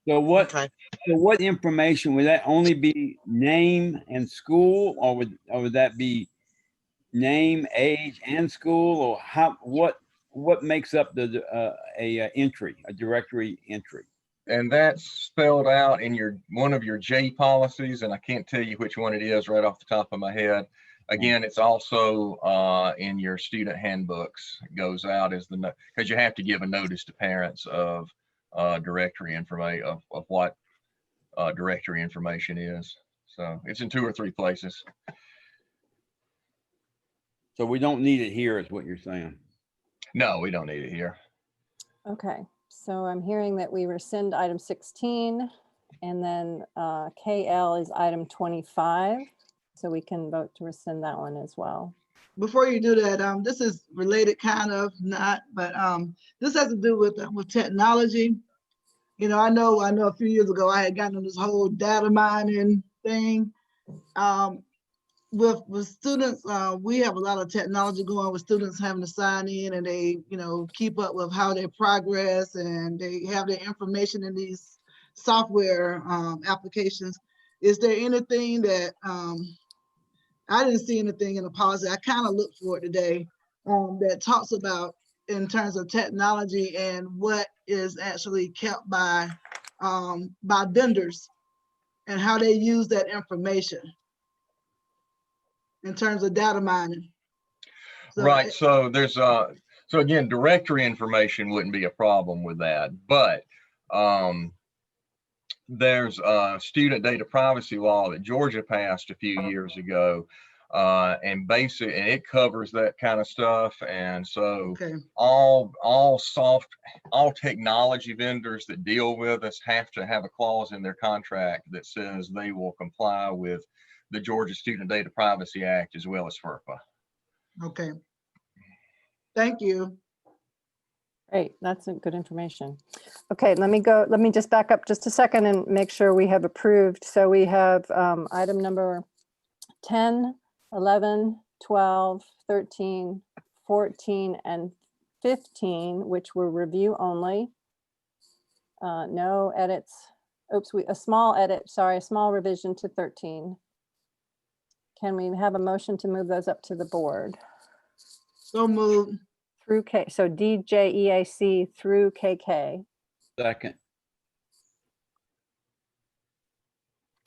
Speaker 3: So what information would that only be name and school, or would that be name, age, and school, or what makes up a directory entry?
Speaker 10: And that's spelled out in one of your J policies, and I can't tell you which one it is right off the top of my head. Again, it's also in your student handbooks. It goes out as because you have to give a notice to parents of directory information of what directory information is. So it's in 2 or 3 places.
Speaker 3: So we don't need it here, is what you're saying?
Speaker 10: No, we don't need it here.
Speaker 2: Okay. So I'm hearing that we rescind item 16, and then KL is item 25. So we can vote to rescind that one as well.
Speaker 12: Before you do that, this is related, kind of, not, but this has to do with technology. You know, I know a few years ago I had gotten on this whole data mining thing. With students, we have a lot of technology going with students having to sign in, and they, you know, keep up with how they progress, and they have their information in these software applications. Is there anything that I didn't see anything in the policy? I kind of looked for it today that talks about in terms of technology and what is actually kept by vendors and how they use that information in terms of data mining. So,
Speaker 10: Right. So there's so again, directory information wouldn't be a problem with that, but there's a student data privacy law that Georgia passed a few years ago, and it covers that kind of stuff. And so
Speaker 12: okay.
Speaker 10: all technology vendors that deal with us have to have a clause in their contract that says they will comply with the Georgia Student Data Privacy Act as well as FERPA.
Speaker 12: Okay. Thank you.
Speaker 2: Great, that's good information. Okay, let me just back up just a second and make sure we have approved. So we have item number 10, 11, 12, 13, 14, and 15, which were review only. No edits. Oops, a small edit, sorry, a small revision to 13. Can we have a motion to move those up to the board?
Speaker 12: So moved.
Speaker 2: Through K, so DJEAC through KK.
Speaker 3: Second.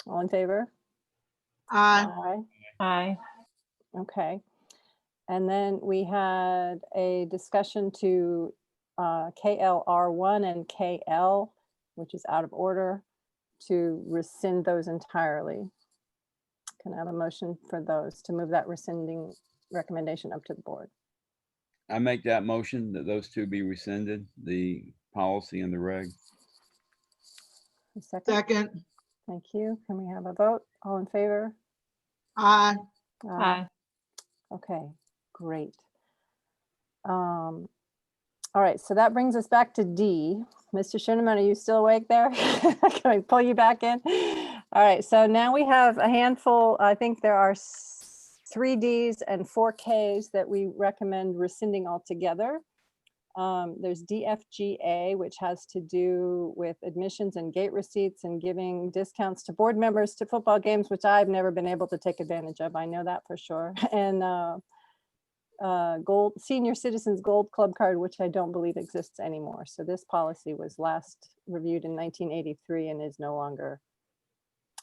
Speaker 2: All in favor?
Speaker 12: Aye.
Speaker 2: Aye.
Speaker 4: Aye.
Speaker 2: Okay. And then we had a discussion to KLR1 and KL, which is out of order, to rescind those entirely. Can I have a motion for those to move that rescinding recommendation up to the board?
Speaker 3: I make that motion that those two be rescinded, the policy and the reg.
Speaker 2: A second.
Speaker 12: Second.
Speaker 2: Thank you. Can we have a vote? All in favor?
Speaker 12: Aye.
Speaker 4: Aye.
Speaker 2: Okay, great. All right, so that brings us back to D. Mr. Schoenemann, are you still awake there? Can I pull you back in? All right, so now we have a handful. I think there are 3 Ds and 4 Ks that we recommend rescinding altogether. There's DFGA, which has to do with admissions and gate receipts and giving discounts to board members to football games, which I've never been able to take advantage of. I know that for sure. And Senior Citizens Gold Club Card, which I don't believe exists anymore. So this policy was last reviewed in 1983 and is no longer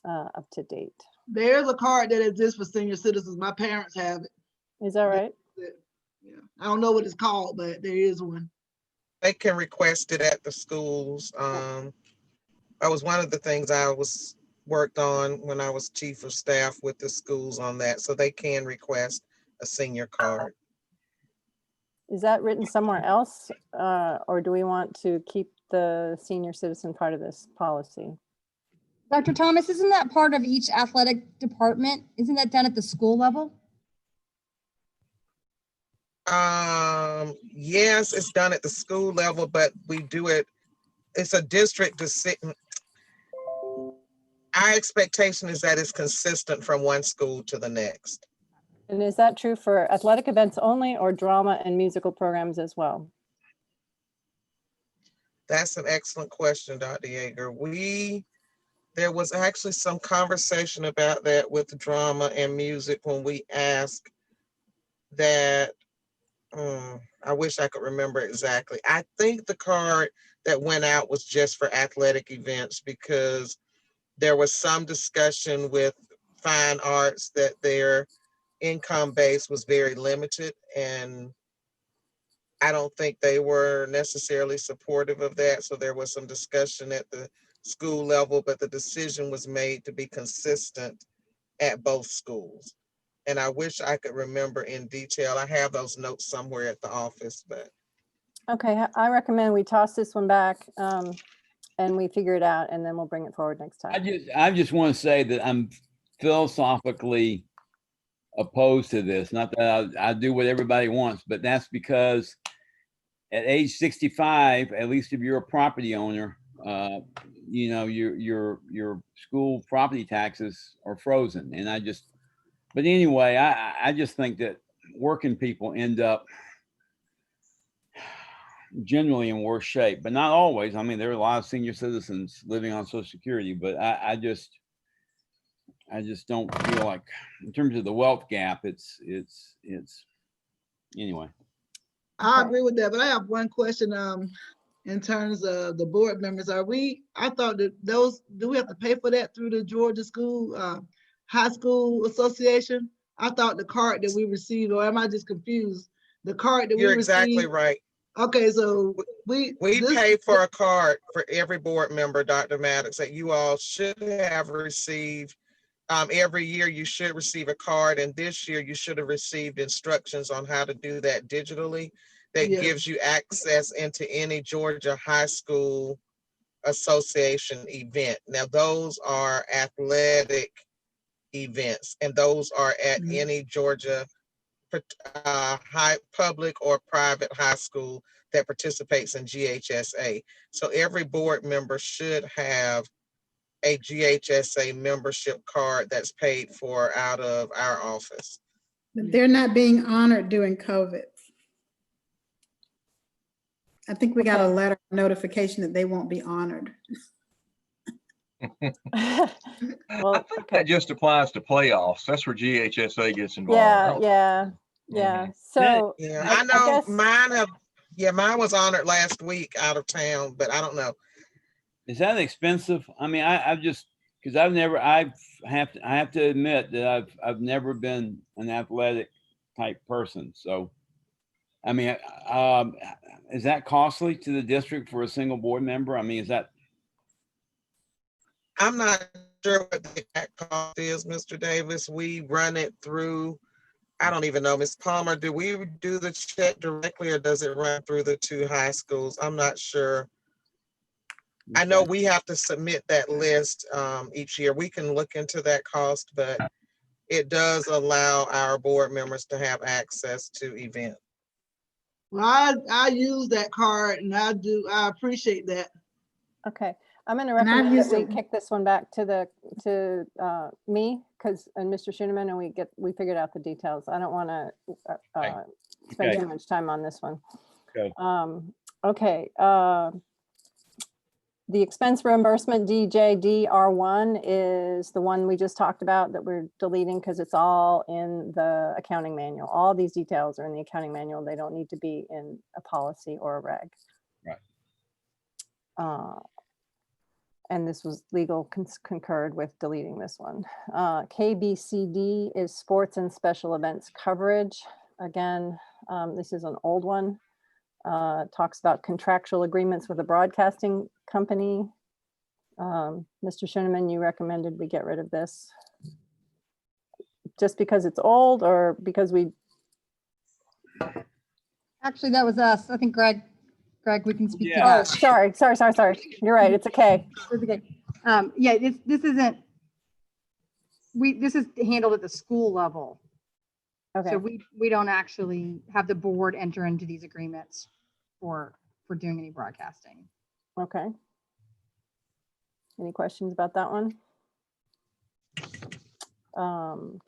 Speaker 2: up to date.
Speaker 12: There's a card that exists for senior citizens. My parents have it.
Speaker 2: Is that right?
Speaker 12: Yeah. I don't know what it's called, but there is one.
Speaker 5: They can request it at the schools. That was one of the things I was worked on when I was chief of staff with the schools on that. So they can request a senior card.
Speaker 2: Is that written somewhere else? Or do we want to keep the senior citizen part of this policy?
Speaker 11: Dr. Thomas, isn't that part of each athletic department? Isn't that done at the school level?
Speaker 5: Yes, it's done at the school level, but we do it, it's a district decision. Our expectation is that it's consistent from one school to the next.
Speaker 2: And is that true for athletic events only or drama and musical programs as well?
Speaker 5: That's an excellent question, Dr. Yeager. There was actually some conversation about that with drama and music when we asked that. I wish I could remember exactly. I think the card that went out was just for athletic events because there was some discussion with fine arts that their income base was very limited, and I don't think they were necessarily supportive of that. So there was some discussion at the school level, but the decision was made to be consistent at both schools. And I wish I could remember in detail. I have those notes somewhere at the office, but.
Speaker 2: Okay, I recommend we toss this one back and we figure it out, and then we'll bring it forward next time.
Speaker 3: I just want to say that I'm philosophically opposed to this. Not that I do what everybody wants, but that's because at age 65, at least if you're a property owner, you know, your school property taxes are frozen. And but anyway, I just think that working people end up generally in worse shape, but not always. I mean, there are a lot of senior citizens living on Social Security, but I just don't feel like, in terms of the wealth gap, it's anyway.
Speaker 12: I agree with that, but I have one question, in terms of the board members. I thought that do we have to pay for that through the Georgia High School Association? I thought the card that we received, or am I just confused? The card that we
Speaker 5: You're
Speaker 12: received.
Speaker 5: exactly right.
Speaker 12: Okay, so we
Speaker 5: pay for a card for every board member, Dr. Maddox, that you all should have received. Every year you should receive a card, and this year you should have received instructions on how to do that digitally. That gives you access into any Georgia High School Association event. Now, those are athletic events, and those are at any Georgia public or private high school that participates in GHSA. So every board member should have a GHSA membership card that's paid for out of our office.
Speaker 8: But they're not being honored during COVID. I think we got a letter notification that they won't be honored.
Speaker 2: Well,
Speaker 10: I think that just applies to playoffs. That's where GHSA gets involved.
Speaker 2: Yeah. So
Speaker 5: yeah,
Speaker 2: I
Speaker 5: know
Speaker 2: guess,
Speaker 5: mine was honored last week out of town, but I don't know.
Speaker 3: Is that expensive? I mean, I've just, because I have to admit that I've never been an athletic type person. So, I mean, is that costly to the district for a single board member? I mean, is that?
Speaker 5: I'm not sure what the exact cost is, Mr. Davis. We run it through, I don't even know, Ms. Palmer, do we do the check directly, or does it run through the two high schools? I'm not sure. I know we have to submit that list each year. We can look into that cost, but it does allow our board members to have access to events.
Speaker 12: Well, I use that card, and I appreciate that.
Speaker 2: okay. I'm going to recommend that we kick this one back to me, and Mr. Schoeneman, and we figured out the details. I don't want to spend too much time on this one. Okay. The expense reimbursement DJDR1 is the one we just talked about that we're deleting because it's all in the accounting manual. All these details are in the accounting manual. They don't need to be in a policy or a reg.
Speaker 3: Right.
Speaker 2: And this was legal concurred with deleting this one. KBCD is sports and special events coverage. Again, this is an old one. Talks about contractual agreements with a broadcasting company. Mr. Schoeneman, you recommended we get rid of this. Just because it's old, or because we?
Speaker 11: Actually, that was us. I think Greg, we can speak to
Speaker 2: Oh,
Speaker 11: that.
Speaker 2: sorry. You're right. It's okay.
Speaker 11: It's okay. Yeah, this isn't. This is handled at the school level.
Speaker 2: Okay.
Speaker 11: So we don't actually have the board enter into these agreements for doing any broadcasting.
Speaker 2: Okay. Any questions about that one?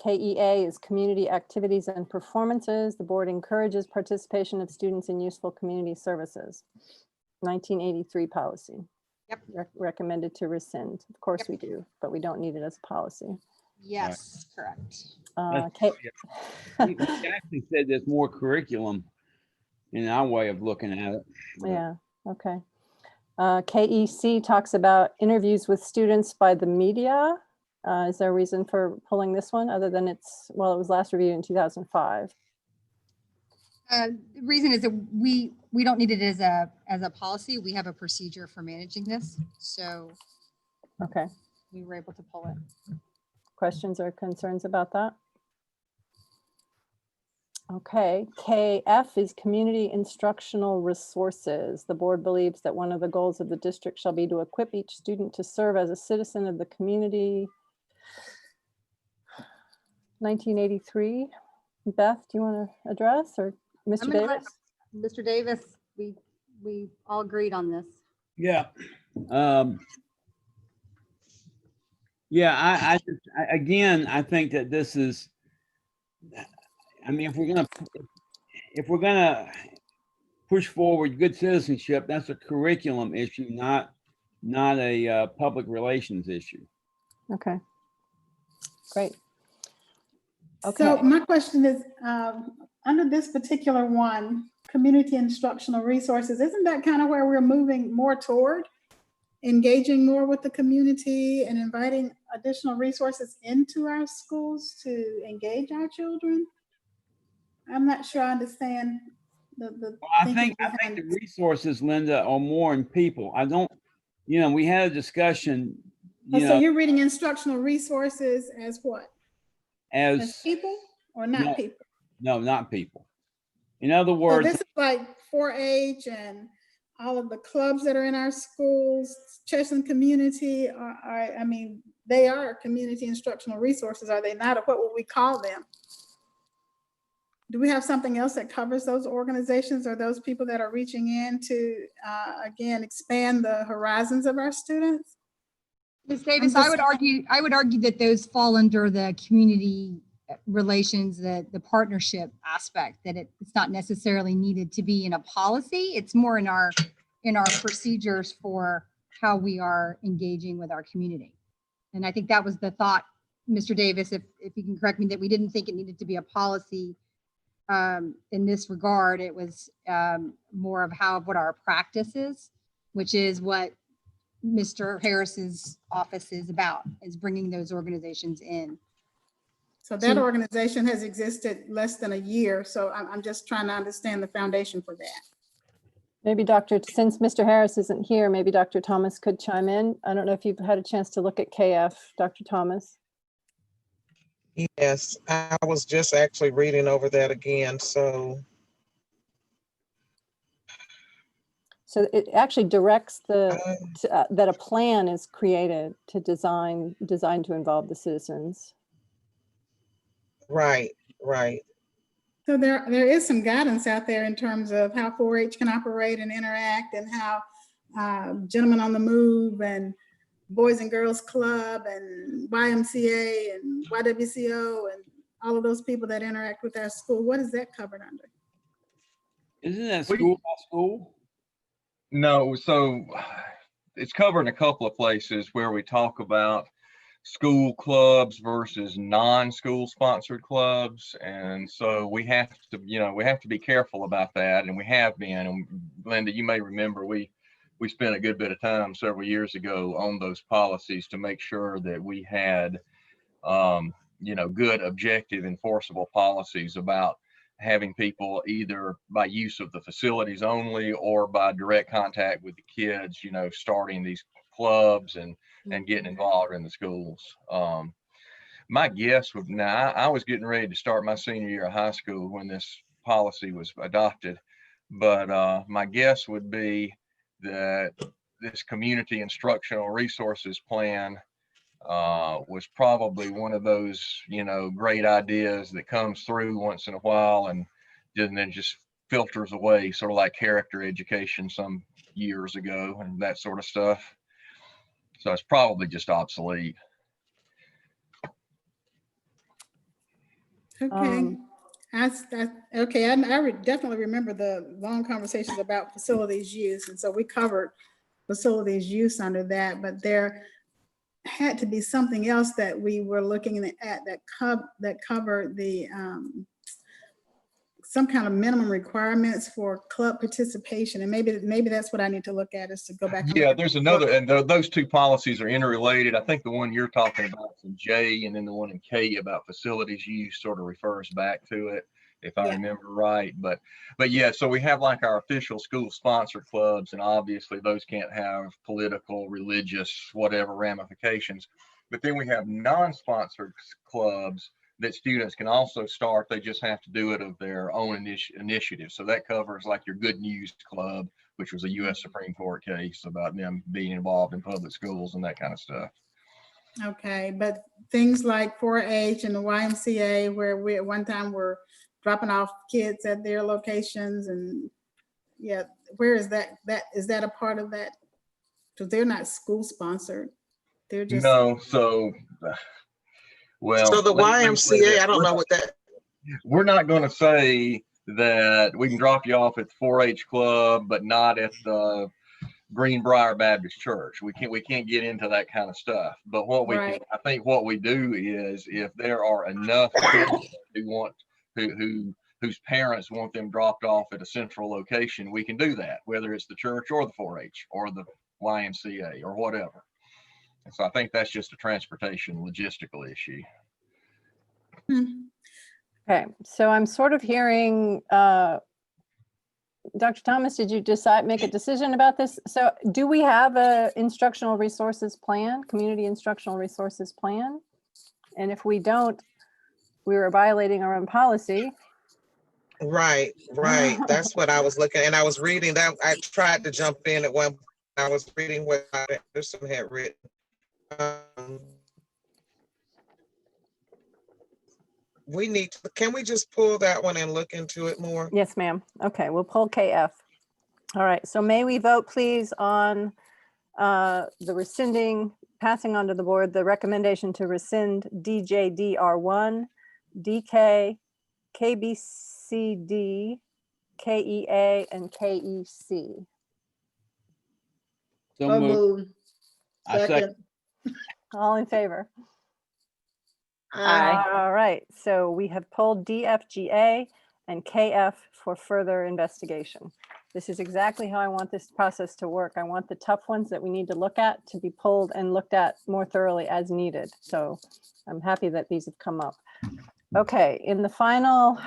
Speaker 2: KEA is community activities and performances. The board encourages participation of students in useful community services. 1983 policy.
Speaker 11: Yep.
Speaker 2: Recommended to rescind. Of course we do, but we don't need it as a policy.
Speaker 11: Yes, correct.
Speaker 3: We actually said there's more curriculum in our way of looking at it.
Speaker 2: Yeah, okay. KEC talks about interviews with students by the media. Is there a reason for pulling this one other than it was last reviewed in 2005?
Speaker 11: The reason is that we don't need it as a policy. We have a procedure for managing this. So
Speaker 2: okay,
Speaker 11: we were able to pull it.
Speaker 2: Questions or concerns about that? Okay, KF is community instructional resources. The board believes that one of the goals of the district shall be to equip each student to serve as a citizen of the community. 1983. Beth, do you want to address, or Mr.
Speaker 11: I'm gonna let
Speaker 2: Davis?
Speaker 11: Mr. Davis, we all agreed on this.
Speaker 3: Yeah. Yeah, again, I think that this is, I mean, if we're gonna push forward good citizenship, that's a curriculum issue, not a public relations issue.
Speaker 2: Okay. Great.
Speaker 8: So
Speaker 2: Okay.
Speaker 8: my question is, under this particular one, community instructional resources, isn't that kind of where we're moving more toward? Engaging more with the community and inviting additional resources into our schools to engage our children? I'm not sure I understand the
Speaker 3: Well, I think
Speaker 8: behind
Speaker 3: the
Speaker 8: this.
Speaker 3: resources, Linda, are more in people. I don't, we had a discussion,
Speaker 8: Oh, so you're reading instructional resources as what? As
Speaker 3: as
Speaker 8: people or not
Speaker 3: No.
Speaker 8: people?
Speaker 3: no, not people. In other
Speaker 8: So
Speaker 3: words,
Speaker 8: this is like 4-H and all of the clubs that are in our schools, church and community, I mean, they are community instructional resources, are they not? Or what would we call them? Do we have something else that covers those organizations or those people that are reaching in to, again, expand the horizons of our students?
Speaker 11: Ms. Davis, I would argue that those fall under the community relations, the partnership aspect, that it's not necessarily needed to be in a policy. It's more in our procedures for how we are engaging with our community. And I think that was the thought, Mr. Davis, if you can correct me, that we didn't think it needed to be a policy in this regard. It was more of what our practice is, which is what Mr. Harris's office is about, is bringing those organizations in.
Speaker 8: So that organization has existed less than a year. So I'm just trying to understand the foundation for that.
Speaker 2: Maybe since Mr. Harris isn't here, maybe Dr. Thomas could chime in. I don't know if you've had a chance to look at KF, Dr. Thomas.
Speaker 5: Yes, I was just actually reading over that again, so.
Speaker 2: So it actually directs that a plan is created to designed to involve the citizens.
Speaker 5: Right, right.
Speaker 8: So there is some guidance out there in terms of how 4-H can operate and interact, and how Gentlemen on the Move and Boys and Girls Club and YMCA and YWCO and all of those people that interact with our school, what is that covered under?
Speaker 3: Isn't that school by school?
Speaker 10: No, so it's covered in a couple of places where we talk about school clubs versus non-school sponsored clubs. And so we have to be careful about that. And we have been. And Linda, you may remember we spent a good bit of time several years ago on those policies to make sure that we had, good, objective, enforceable policies about having people either by use of the facilities only or by direct contact with the kids, starting these clubs and getting involved in the schools. My guess would, now I was getting ready to start my senior year of high school when this policy was adopted, but my guess would be that this community instructional resources plan was probably one of those, great ideas that comes through once in a while and then just filters away, sort of like character education some years ago and that sort of stuff. So it's probably just obsolete.
Speaker 8: Okay. I definitely remember the long conversations about facilities use. And so we covered facilities use under that, but there had to be something else that we were looking at that covered the some kind of minimum requirements for club participation. And maybe that's what I need to look at, is to go back.
Speaker 10: Yeah, there's another, and those two policies are interrelated. I think the one you're talking about is in J, and then the one in K about facilities use sort of refers back to it, if I remember right. But yeah, so we have like our official school sponsored clubs, and obviously those can't have political, religious, whatever ramifications. But then we have non-sponsored clubs that students can also start. They just have to do it of their own initiative. So that covers like your Good News Club, which was a U.S. Supreme Court case about them being involved in public schools and that kind of stuff.
Speaker 8: Okay, but things like 4-H and the YMCA, where we at one time were dropping off kids at their locations, and yeah, where is that? Is that a part of that? Because they're not school sponsored. They're just.
Speaker 10: No, so, well.
Speaker 5: So the
Speaker 10: let me say
Speaker 5: YMCA,
Speaker 10: this.
Speaker 5: I don't know what that,
Speaker 10: We're not going to say that we can drop you off at the 4-H club, but not at the Greenbrier Baptist Church. We can't get into that kind of stuff. But what we
Speaker 8: Right.
Speaker 10: can, I think what we do is, if there are enough kids who want, whose parents want them dropped off at a central location, we can do that, whether it's the church or the 4-H or the YMCA or whatever. And so I think that's just a transportation logistical issue.
Speaker 2: Okay, so I'm sort of hearing, Dr. Thomas, did you make a decision about this? So do we have a instructional resources plan, community instructional resources plan? And if we don't, we were violating our own policy.
Speaker 5: right. That's what I was looking, and I was reading that. I tried to jump in at one, I was reading what Anderson had written. We need to, can we just pull that one and look into it more?
Speaker 2: Yes, ma'am. Okay, we'll pull KF. All right, so may we vote please on the rescinding, passing on to the board, the recommendation to rescind DJDR1, DK, KBCD, KEA, and KEC.
Speaker 3: So
Speaker 12: So
Speaker 3: moved.
Speaker 12: moved.
Speaker 3: I second.
Speaker 2: All in favor?
Speaker 8: Aye.
Speaker 2: All right, so we have pulled DFGA and KF for further investigation. This is exactly how I want this process to work. I want the tough ones that we need to look at to be pulled and looked at more thoroughly as needed. So I'm happy that these have come up. Okay, in the final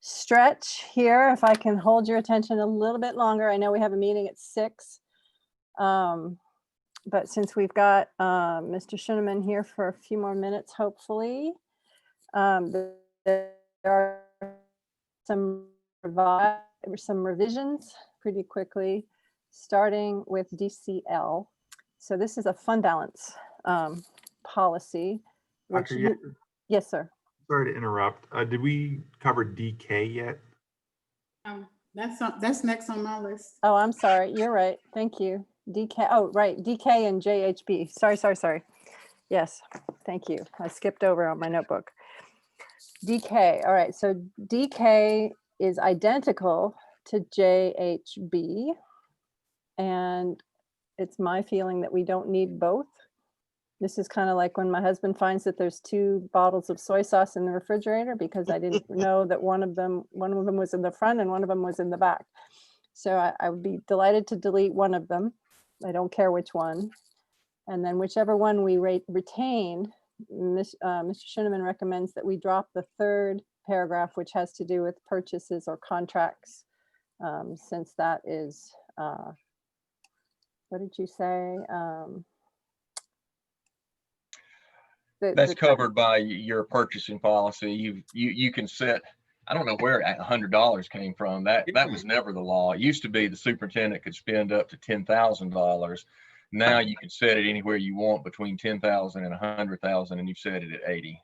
Speaker 2: stretch here, if I can hold your attention a little bit longer. I know we have a meeting at 6. But since we've got Mr. Schoeneman here for a few more minutes, hopefully, there are some revisions pretty quickly, starting with DCL. So this is a fund balance policy. Which
Speaker 7: Dr. Yeh,
Speaker 2: yes, sir.
Speaker 7: sorry to interrupt. Did we cover DK yet?
Speaker 8: That's next on my list.
Speaker 2: Oh, I'm sorry. You're right. Thank you. DK. Oh, right. DK and JHB. Sorry. Yes. Thank you. I skipped over on my notebook. DK. All right. So DK is identical to JHB. And it's my feeling that we don't need both. This is kind of like when my husband finds that there's 2 bottles of soy sauce in the refrigerator because I didn't know that one of them was in the front and one of them was in the back. So I would be delighted to delete one of them. I don't care which one. And then whichever one we retain, Mr. Schoeneman recommends that we drop the 3rd paragraph, which has to do with purchases or contracts, since that is, what did you say?
Speaker 10: That's covered by your purchasing policy. You can set, I don't know where $100 came from. That was never the law. It used to be the superintendent could spend up to $10,000. Now you can set it anywhere you want between 10,000 and 100,000, and you've set it at 80.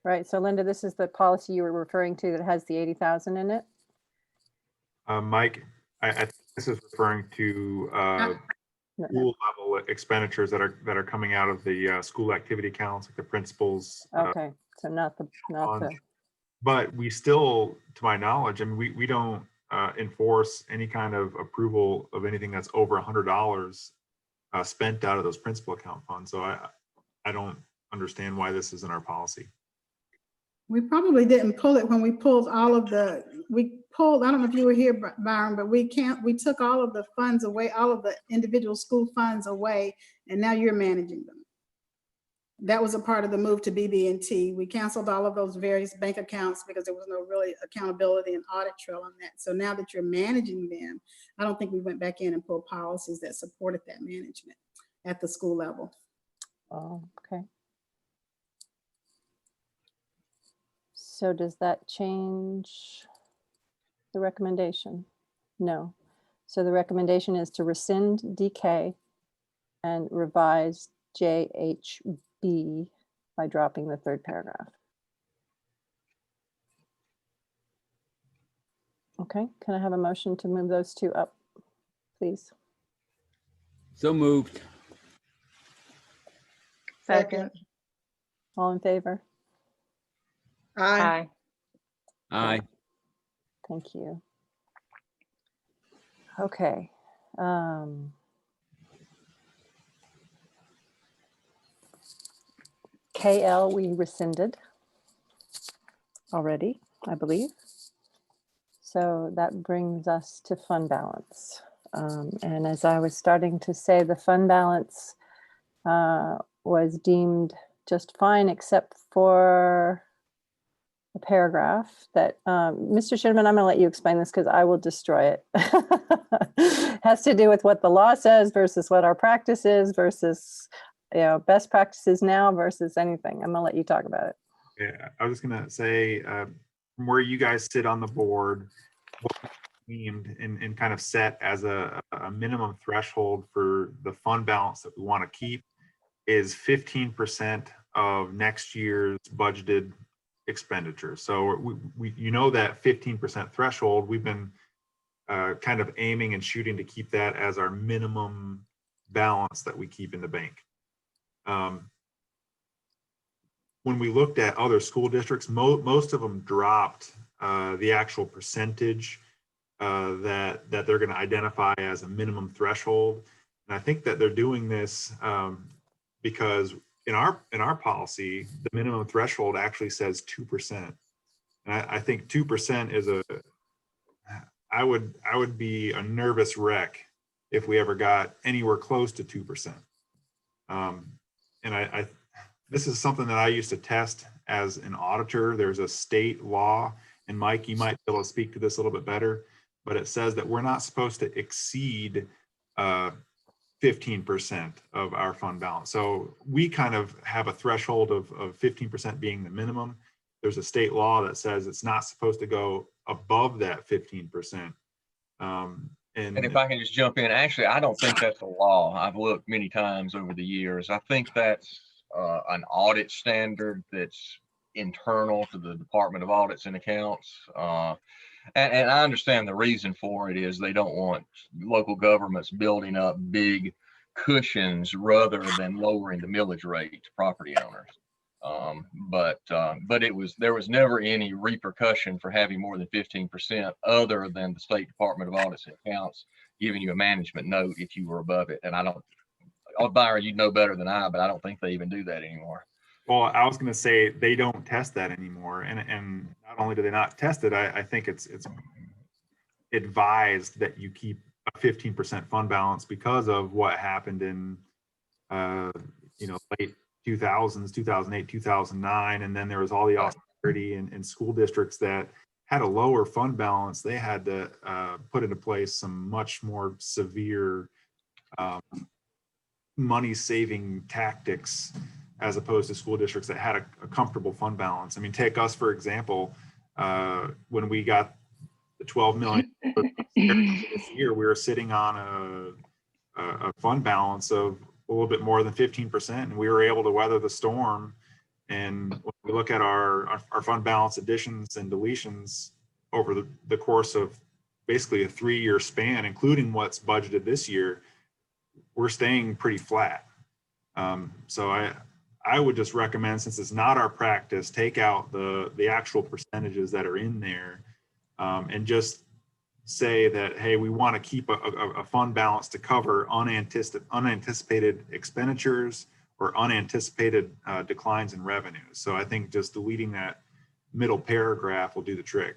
Speaker 2: Right. So Linda, this is the policy you were referring to that has the 80,000 in it.
Speaker 7: Mike, I think this is referring to school level expenditures that are coming out of the school activity accounts, like the principals.
Speaker 2: Okay, so not the.
Speaker 7: But we still, to my knowledge, I mean, we don't enforce any kind of approval of anything that's over $100 spent out of those principal account funds. So I don't understand why this is in our policy.
Speaker 8: We probably didn't pull it when we pulled all of the, I don't know if you were here, Byron, but we took all of the funds away, all of the individual school funds away, and now you're managing them. That was a part of the move to BB&T. We canceled all of those various bank accounts because there was no really accountability and audit trail on that. So now that you're managing them, I don't think we went back in and pulled policies that supported that management at the school level.
Speaker 2: Oh, okay. So does that change the recommendation? No. So the recommendation is to rescind DK and revise JHB by dropping the third paragraph. Okay, can I have a motion to move those two up, please?
Speaker 3: So moved.
Speaker 12: Second.
Speaker 2: All in favor?
Speaker 12: Aye.
Speaker 3: Aye.
Speaker 2: Thank you. Okay. KL, we rescinded already, I believe. So that brings us to fund balance. And as I was starting to say, the fund balance was deemed just fine, except for a paragraph that, Mr. Shinman, I'm gonna let you explain this because I will destroy it. Has to do with what the law says versus what our practice is versus, you know, best practices now versus anything. I'm gonna let you talk about it.
Speaker 7: Yeah, I was just gonna say, from where you guys sit on the board, what we deemed and kind of set as a minimum threshold for the fund balance that we want to keep is 15% of next year's budgeted expenditure. So we you know that 15% threshold, we've been kind of aiming and shooting to keep that as our minimum balance that we keep in the bank. When we looked at other school districts, most of them dropped the actual percentage that they're going to identify as a minimum threshold. And I think that they're doing this because in our policy, the minimum threshold actually says 2%. And I think 2% is I would be a nervous wreck if we ever got anywhere close to 2%. And this is something that I used to test as an auditor. There's a state law, and Mike, you might be able to speak to this a little bit better, but it says that we're not supposed to exceed 15% of our fund balance. So we kind of have a threshold of 15% being the minimum. There's a state law that says it's not supposed to go above that 15%. And
Speaker 10: if I can just jump in, actually, I don't think that's a law. I've looked many times over the years. I think that's an audit standard that's internal to the Department of Audits and Accounts. And I understand the reason for it is they don't want local governments building up big cushions rather than lowering the millage rate to property owners. But there was never any repercussion for having more than 15% other than the State Department of Audits and Accounts giving you a management note if you were above it. And I don't, Byron, you know better than I, but I don't think they even do that anymore.
Speaker 7: well, I was going to say they don't test that anymore. And not only do they not test it, I think it's advised that you keep a 15% fund balance because of what happened in, late 2000s, 2008, 2009. And then there was all the austerity in school districts that had a lower fund balance. They had to put into place some much more severe money saving tactics as opposed to school districts that had a comfortable fund balance. I mean, take us, for example, when we got the 12 million this year, we were sitting on a fund balance of a little bit more than 15%, and we were able to weather the storm. And when we look at our fund balance additions and deletions over the course of basically a 3-year span, including what's budgeted this year, we're staying pretty flat. So I would just recommend, since it's not our practice, take out the actual percentages that are in there, and just say that, hey, we want to keep a fund balance to cover unanticipated expenditures or unanticipated declines in revenues. So I think just deleting that middle paragraph will do the trick.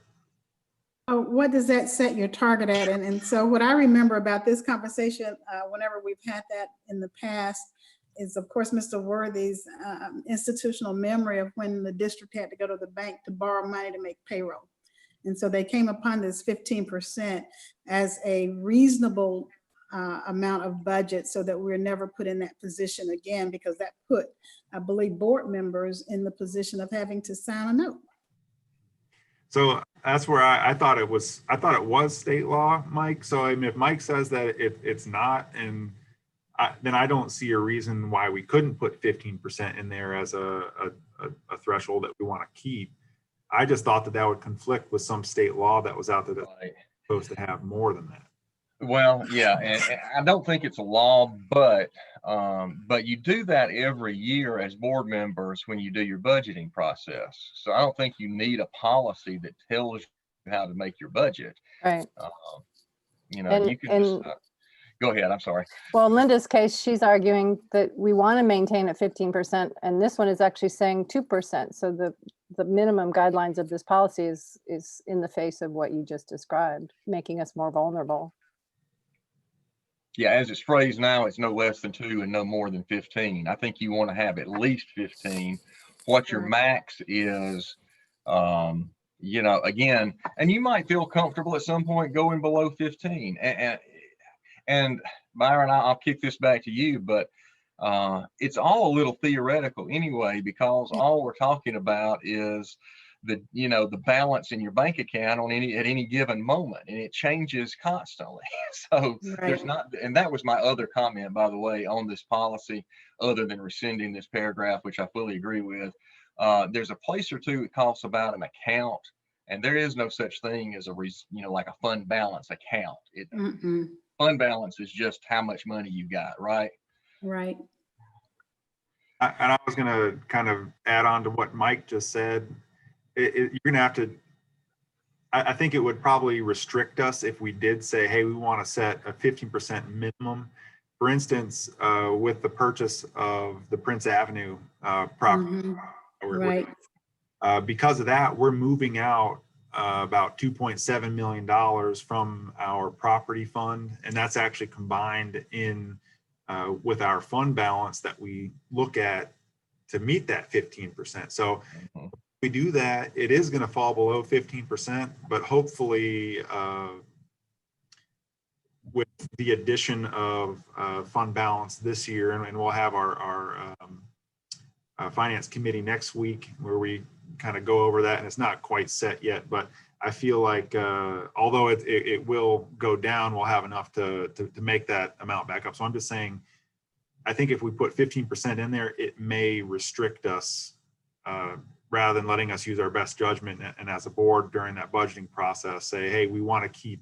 Speaker 8: Oh, what does that set your target at? And so what I remember about this conversation, whenever we've had that in the past, is of course Mr. Worthy's institutional memory of when the district had to go to the bank to borrow money to make payroll. And so they came upon this 15% as a reasonable amount of budget so that we're never put in that position again, because that put, I believe, board members in the position of having to sign a note.
Speaker 7: So that's where I thought it was state law, Mike. So I mean, if Mike says that it's not, and then I don't see a reason why we couldn't put 15% in there as a threshold that we want to keep. I just thought that that would conflict with some state law that was out there that's
Speaker 10: Right.
Speaker 7: supposed to have more than that.
Speaker 10: Well, yeah, and I don't think it's a law, but you do that every year as board members when you do your budgeting process. So I don't think you need a policy that tells you how to make your budget.
Speaker 2: Right.
Speaker 10: You know,
Speaker 2: And-
Speaker 10: you can just go ahead. I'm sorry.
Speaker 2: Well, in Linda's case, she's arguing that we want to maintain at 15%, and this one is actually saying 2%. So the minimum guidelines of this policy is in the face of what you just described, making us more vulnerable.
Speaker 10: Yeah, as it's phrased now, it's no less than 2 and no more than 15. I think you want to have at least 15. What your max is, you know, again, and you might feel comfortable at some point going below 15. And Byron, I'll kick this back to you, but it's all a little theoretical anyway, because all we're talking about is the balance in your bank account at any given moment, and it changes constantly. So there's not, and that was my other comment, by the way, on this policy, other than rescinding this paragraph, which I fully agree with. There's a place or two that talks about an account, and there is no such thing as like a fund balance account. Fund balance is just how much money you got, right?
Speaker 8: Right.
Speaker 7: And I was going to kind of add on to what Mike just said. You're going to have to, I think it would probably restrict us if we did say, hey, we want to set a 15% minimum. For instance, with the purchase of the Prince Avenue property.
Speaker 8: Right.
Speaker 7: Because of that, we're moving out about $2.7 million from our property fund. And that's actually combined in with our fund balance that we look at to meet that 15%. So if we do that, it is going to fall below 15%, but hopefully with the addition of fund balance this year, and we'll have our finance committee next week where we kind of go over that, and it's not quite set yet, but I feel like although it will go down, we'll have enough to make that amount back up. So I'm just saying, I think if we put 15% in there, it may restrict us rather than letting us use our best judgment, and as a board during that budgeting process say, hey, we want to keep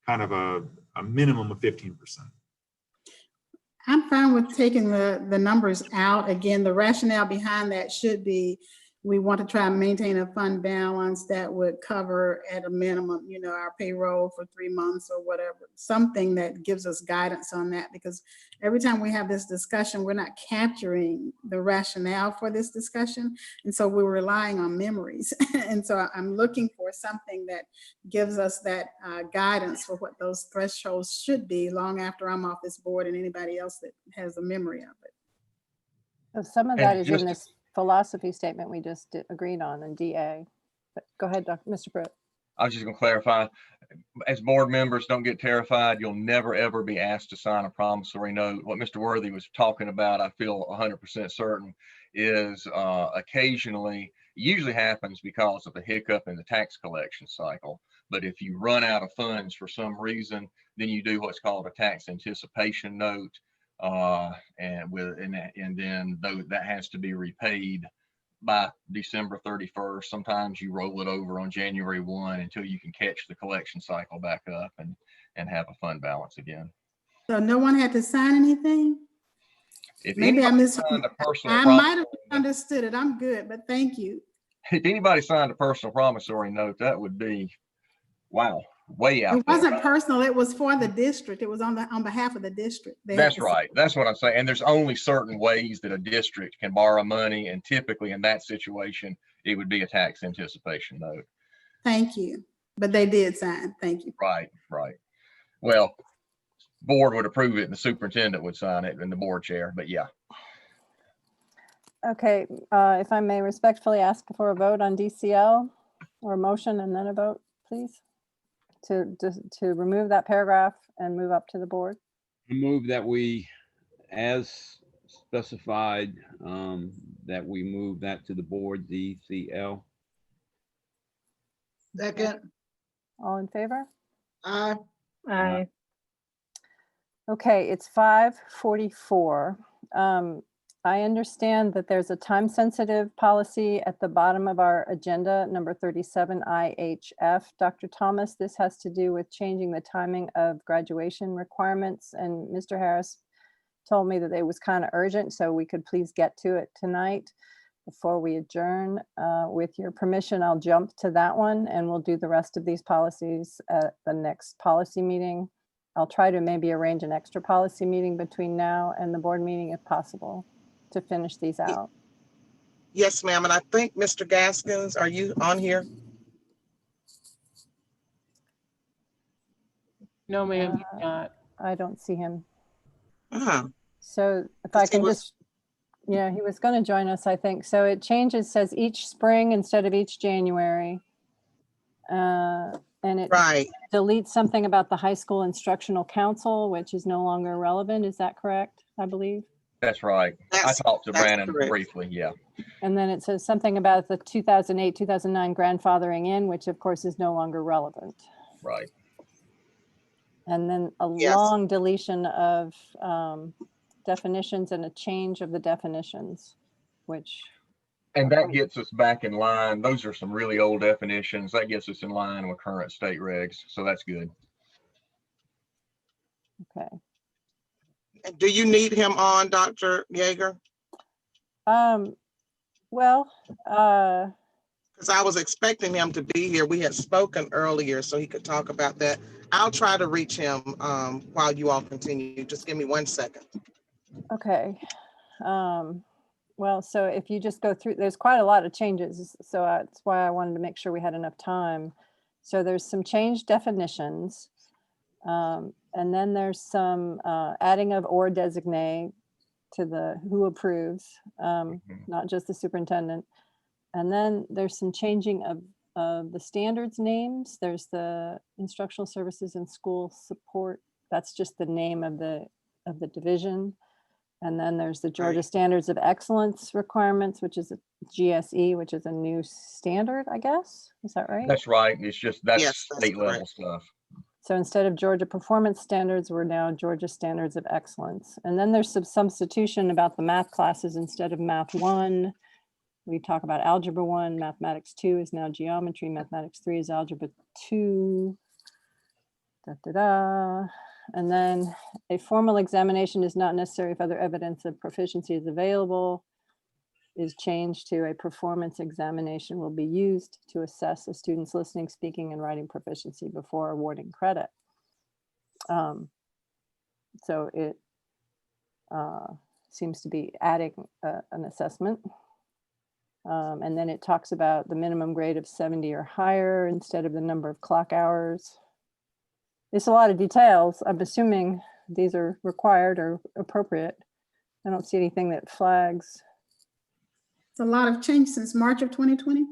Speaker 7: kind of a minimum of 15%.
Speaker 8: I'm fine with taking the numbers out. Again, the rationale behind that should be, we want to try and maintain a fund balance that would cover at a minimum, our payroll for 3 months or whatever, something that gives us guidance on that, because every time we have this discussion, we're not capturing the rationale for this discussion. And so we're relying on memories. And so I'm looking for something that gives us that guidance for what those thresholds should be long after I'm off this board and anybody else that has a memory of it.
Speaker 2: So some of that is in this philosophy statement we just agreed on in DA. But go ahead, Mr. Pruitt.
Speaker 10: I was just going to clarify, as board members, don't get terrified. You'll never, ever be asked to sign a promissory note. What Mr. Worthy was talking about, I feel 100% certain, is occasionally, usually happens because of a hiccup in the tax collection cycle. But if you run out of funds for some reason, then you do what's called a tax anticipation note. And then that has to be repaid by December 31st. Sometimes you roll it over on January 1 until you can catch the collection cycle back up and have a fund balance again.
Speaker 8: So no one had to sign anything?
Speaker 10: If
Speaker 8: Maybe I
Speaker 10: I
Speaker 8: might have understood it. I'm good, but thank you.
Speaker 10: If anybody signed a personal promissory note, that would be, wow, way out.
Speaker 8: It wasn't personal. It was for the district. It was on behalf of the district.
Speaker 10: That's right. That's what I'm saying. And there's only certain ways that a district can borrow money. And typically in that situation, it would be a tax anticipation note.
Speaker 8: Thank you. But they did sign. Thank you.
Speaker 10: Right, right. Well, board would approve it and the superintendent would sign it and the board chair, but yeah.
Speaker 2: Okay, if I may respectfully ask for a vote on DCL, or a motion and then a vote, please, to remove that paragraph and move up to the board.
Speaker 3: I move that we, as specified, that we move that to the board, DCL.
Speaker 12: Second.
Speaker 2: All in favor?
Speaker 12: Aye.
Speaker 4: Aye.
Speaker 2: Okay, it's 5:44. I understand that there's a time-sensitive policy at the bottom of our agenda, number 37 IHF. Dr. Thomas, this has to do with changing the timing of graduation requirements. And Mr. Harris told me that it was kind of urgent, so we could please get to it tonight before we adjourn. With your permission, I'll jump to that one and we'll do the rest of these policies at the next policy meeting. I'll try to maybe arrange an extra policy meeting between now and the board meeting if possible to finish these out.
Speaker 5: Yes, ma'am. And I think Mr. Gaskins, are you on here?
Speaker 1: No, ma'am, he's not.
Speaker 2: I don't see him.
Speaker 5: Uh-huh.
Speaker 2: So if I
Speaker 5: He
Speaker 2: can
Speaker 5: was-
Speaker 2: just, yeah, he was going to join us, I think. So it changes, says each spring instead of each January. And it
Speaker 5: Right.
Speaker 2: deletes something about the high school instructional council, which is no longer relevant. Is that correct? I believe.
Speaker 10: That's right. I
Speaker 5: That's-
Speaker 10: talked to
Speaker 5: that's
Speaker 10: Brandon
Speaker 5: correct.
Speaker 10: briefly, yeah.
Speaker 2: And then it says something about the 2008, 2009 grandfathering in, which of course is no longer relevant.
Speaker 10: Right.
Speaker 2: And then a
Speaker 5: Yes.
Speaker 2: long deletion of definitions and a change of the definitions, which,
Speaker 10: And that gets us back in line. Those are some really old definitions. That gets us in line with current state regs. So that's good.
Speaker 2: okay.
Speaker 5: Do you need him on, Dr. Yeager?
Speaker 2: Well,
Speaker 5: Because I was expecting him to be here. We had spoken earlier so he could talk about that. I'll try to reach him while you all continue. Just give me 1 second.
Speaker 2: okay. Well, so if you just go through, there's quite a lot of changes. So that's why I wanted to make sure we had enough time. So there's some changed definitions. And then there's some adding of or designate to the who approves, not just the superintendent. And then there's some changing of the standards names. There's the instructional services and school support. That's just the name of the division. And then there's the Georgia
Speaker 5: Right.
Speaker 2: Standards of Excellence requirements, which is a GSE, which is a new standard, I guess. Is that right?
Speaker 10: That's right. It's just, that's
Speaker 5: Yes, that's
Speaker 10: state level
Speaker 5: correct.
Speaker 10: stuff.
Speaker 2: So instead of Georgia Performance Standards, we're now Georgia Standards of Excellence. And then there's some substitution about the math classes. Instead of Math 1, we talk about Algebra 1, Mathematics 2 is now Geometry, Mathematics 3 is Algebra 2. And then a formal examination is not necessary if other evidence of proficiency is available, is changed to a performance examination will be used to assess a student's listening, speaking, and writing proficiency before awarding credit. So it seems to be adding an assessment. And then it talks about the minimum grade of 70 or higher instead of the number of clock hours. It's a lot of details. I'm assuming these are required or appropriate. I don't see anything that flags.
Speaker 8: It's a lot of change since March of 2020.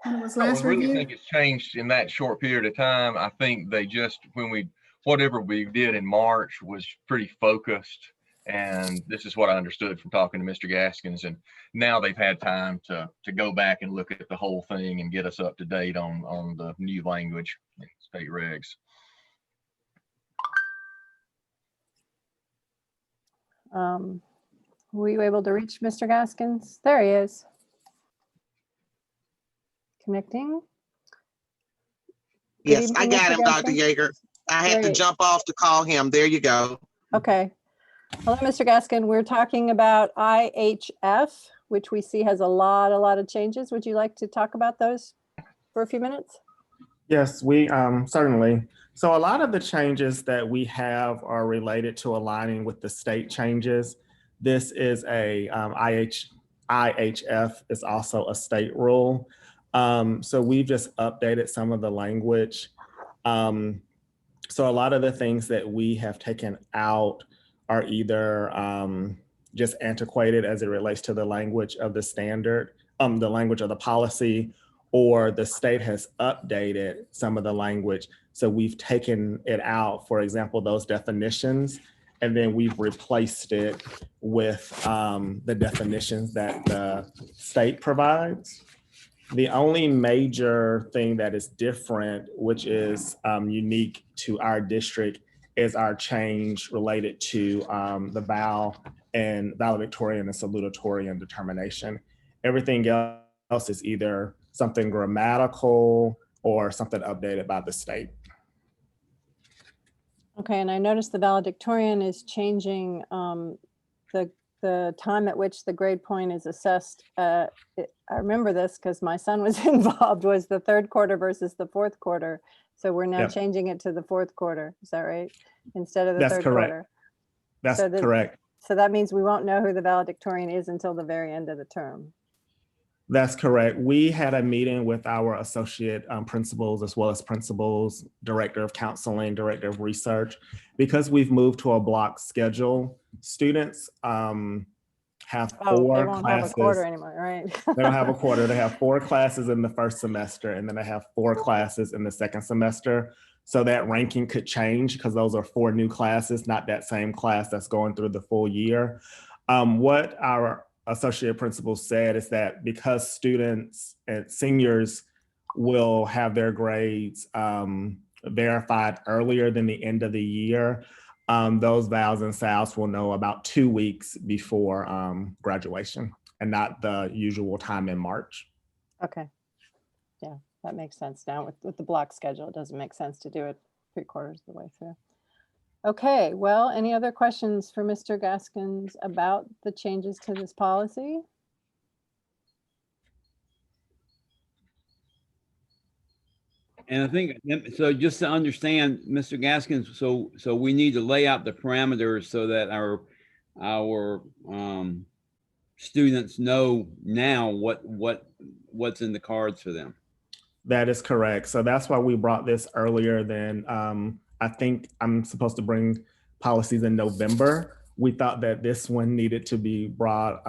Speaker 8: When it was
Speaker 10: I
Speaker 8: last
Speaker 10: don't really
Speaker 8: reviewed.
Speaker 10: think it's changed in that short period of time. I think they just, whatever we did in March was pretty focused. And this is what I understood from talking to Mr. Gaskins. And now they've had time to go back and look at the whole thing and get us up to date on the new language and state regs.
Speaker 2: Were you able to reach Mr. Gaskins? There he is. Connecting. Good
Speaker 5: Yes, I
Speaker 2: evening,
Speaker 5: got
Speaker 2: Mr.
Speaker 5: him, Dr.
Speaker 2: Gaskins.
Speaker 5: Yeager. I had to
Speaker 2: Great.
Speaker 5: jump off to call him. There you go.
Speaker 2: Okay. Hello, Mr. Gaskin. We're talking about IHF, which we see has a lot of changes. Would you like to talk about those for a few minutes?
Speaker 13: Yes, we certainly. So a lot of the changes that we have are related to aligning with the state changes. This is a IHF is also a state rule. So we've just updated some of the language. So a lot of the things that we have taken out are either just antiquated as it relates to the language of the standard, the language of the policy, or the state has updated some of the language. So we've taken it out, for example, those definitions, and then we've replaced it with the definitions that the state provides. The only major thing that is different, which is unique to our district, is our change related to the vowel and valedictorian and salutatorian determination. Everything else is either something grammatical or something updated by the state.
Speaker 2: Okay, and I noticed the valedictorian is changing the time at which the grade point is assessed. I remember this because my son was involved, was the third quarter versus the fourth quarter. So we're now
Speaker 13: Yep.
Speaker 2: changing it to the fourth quarter. Is that right? Instead of the
Speaker 13: That's
Speaker 2: third
Speaker 13: correct.
Speaker 2: quarter.
Speaker 13: That's
Speaker 2: So the-
Speaker 13: correct.
Speaker 2: So that means we won't know who the valedictorian is until the very end of the term.
Speaker 13: That's correct. We had a meeting with our associate principals, as well as principals, director of counseling, director of research. Because we've moved to a block schedule, students have
Speaker 2: Oh, they
Speaker 13: four
Speaker 2: won't have a
Speaker 13: classes.
Speaker 2: quarter anymore, right?
Speaker 13: They don't have a quarter. They have 4 classes in the first semester, and then they have 4 classes in the second semester. So that ranking could change because those are 4 new classes, not that same class that's going through the full year. What our associate principal said is that because students and seniors will have their grades verified earlier than the end of the year, those vowels and sounds will know about 2 weeks before graduation and not the usual time in March.
Speaker 2: Okay. Yeah, that makes sense now with the block schedule. It doesn't make sense to do it 3/4 of the way through. Okay, well, any other questions for Mr. Gaskins about the changes to this policy?
Speaker 3: And I think, so just to understand, Mr. Gaskins, so we need to lay out the parameters so that our students know now what's in the cards for them.
Speaker 13: That is correct. So that's why we brought this earlier than, I think I'm supposed to bring policies in November. We thought that this one needed to be brought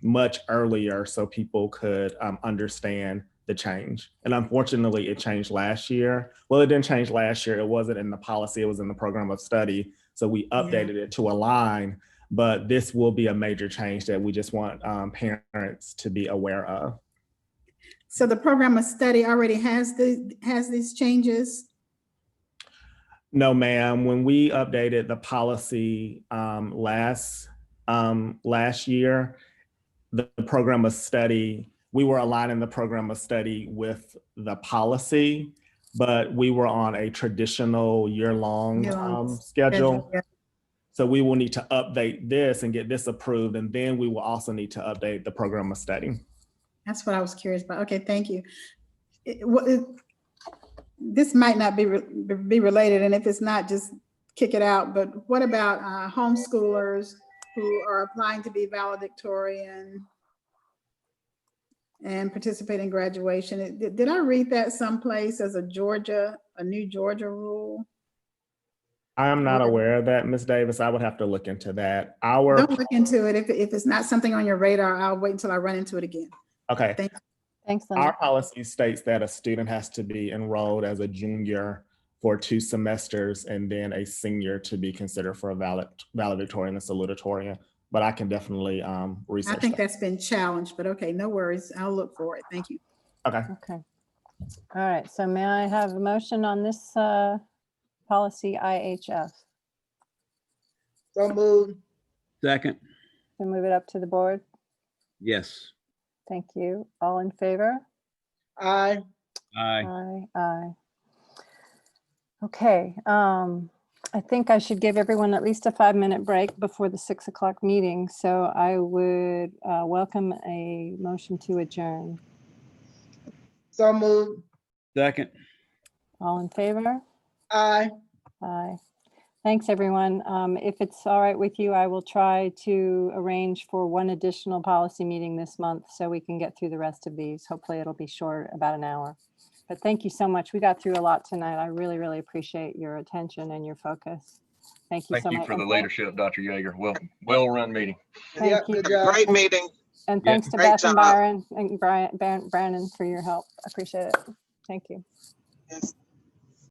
Speaker 13: much earlier so people could understand the change. And unfortunately, it changed last year. Well, it didn't change last year. It wasn't in the policy. It was in the program of study. So we updated it to align, but this will be a major change that we just want parents to be aware of.
Speaker 8: So the program of study already has these changes?
Speaker 13: No, ma'am. When we updated the policy last year, the program of study, we were aligning the program of study with the policy, but we were on a traditional year-long schedule.
Speaker 8: Yeah.
Speaker 13: So we will need to update this and get this approved, and then we will also need to update the program of study.
Speaker 8: That's what I was curious about. Okay, thank you. This might not be related, and if it's not, just kick it out. But what about homeschoolers who are applying to be valedictorian and participate in graduation? Did I read that someplace as a new Georgia rule?
Speaker 13: I'm not aware of that, Ms. Davis. I would have to look into that.
Speaker 8: Don't look into it. If it's not something on your radar, I'll wait until I run into it again.
Speaker 13: Okay.
Speaker 8: Thank you.
Speaker 2: Thanks, Linda.
Speaker 13: Our policy states that a student has to be enrolled as a junior for 2 semesters and then a senior to be considered for a valedictorian and salutatorian. But I can definitely research
Speaker 8: I think
Speaker 13: that.
Speaker 8: that's been challenged, but okay, no worries. I'll look for it. Thank you.
Speaker 13: Okay.
Speaker 2: Okay. All right, so may I have a motion on this policy IHF?
Speaker 12: So moved.
Speaker 3: Second,
Speaker 2: To move it up to the board?
Speaker 3: yes.
Speaker 2: Thank you. All in favor?
Speaker 12: Aye.
Speaker 3: Aye.
Speaker 2: Aye. Okay, I think I should give everyone at least a 5-minute break before the 6 o'clock meeting. So I would welcome a motion to adjourn.
Speaker 12: So moved.
Speaker 3: Second,
Speaker 2: All in favor?
Speaker 12: Aye.
Speaker 2: Aye. Thanks, everyone. If it's all right with you, I will try to arrange for one additional policy meeting this month so we can get through the rest of these. Hopefully it'll be short, about an hour. But thank you so much. We got through a lot tonight. I really, really appreciate your attention and your focus. Thank you so
Speaker 10: Thank you
Speaker 2: much.
Speaker 10: for the
Speaker 2: And
Speaker 10: leadership, Dr. Yeager. Well-run meeting.
Speaker 2: Thank
Speaker 12: Yep,
Speaker 2: you.
Speaker 12: good job.
Speaker 5: Great meeting.
Speaker 2: And
Speaker 3: Yeah.
Speaker 2: thanks to
Speaker 5: Great
Speaker 2: Beth and
Speaker 5: job.
Speaker 2: Byron and Brandon for your help. I appreciate it. Thank you.
Speaker 5: Yes.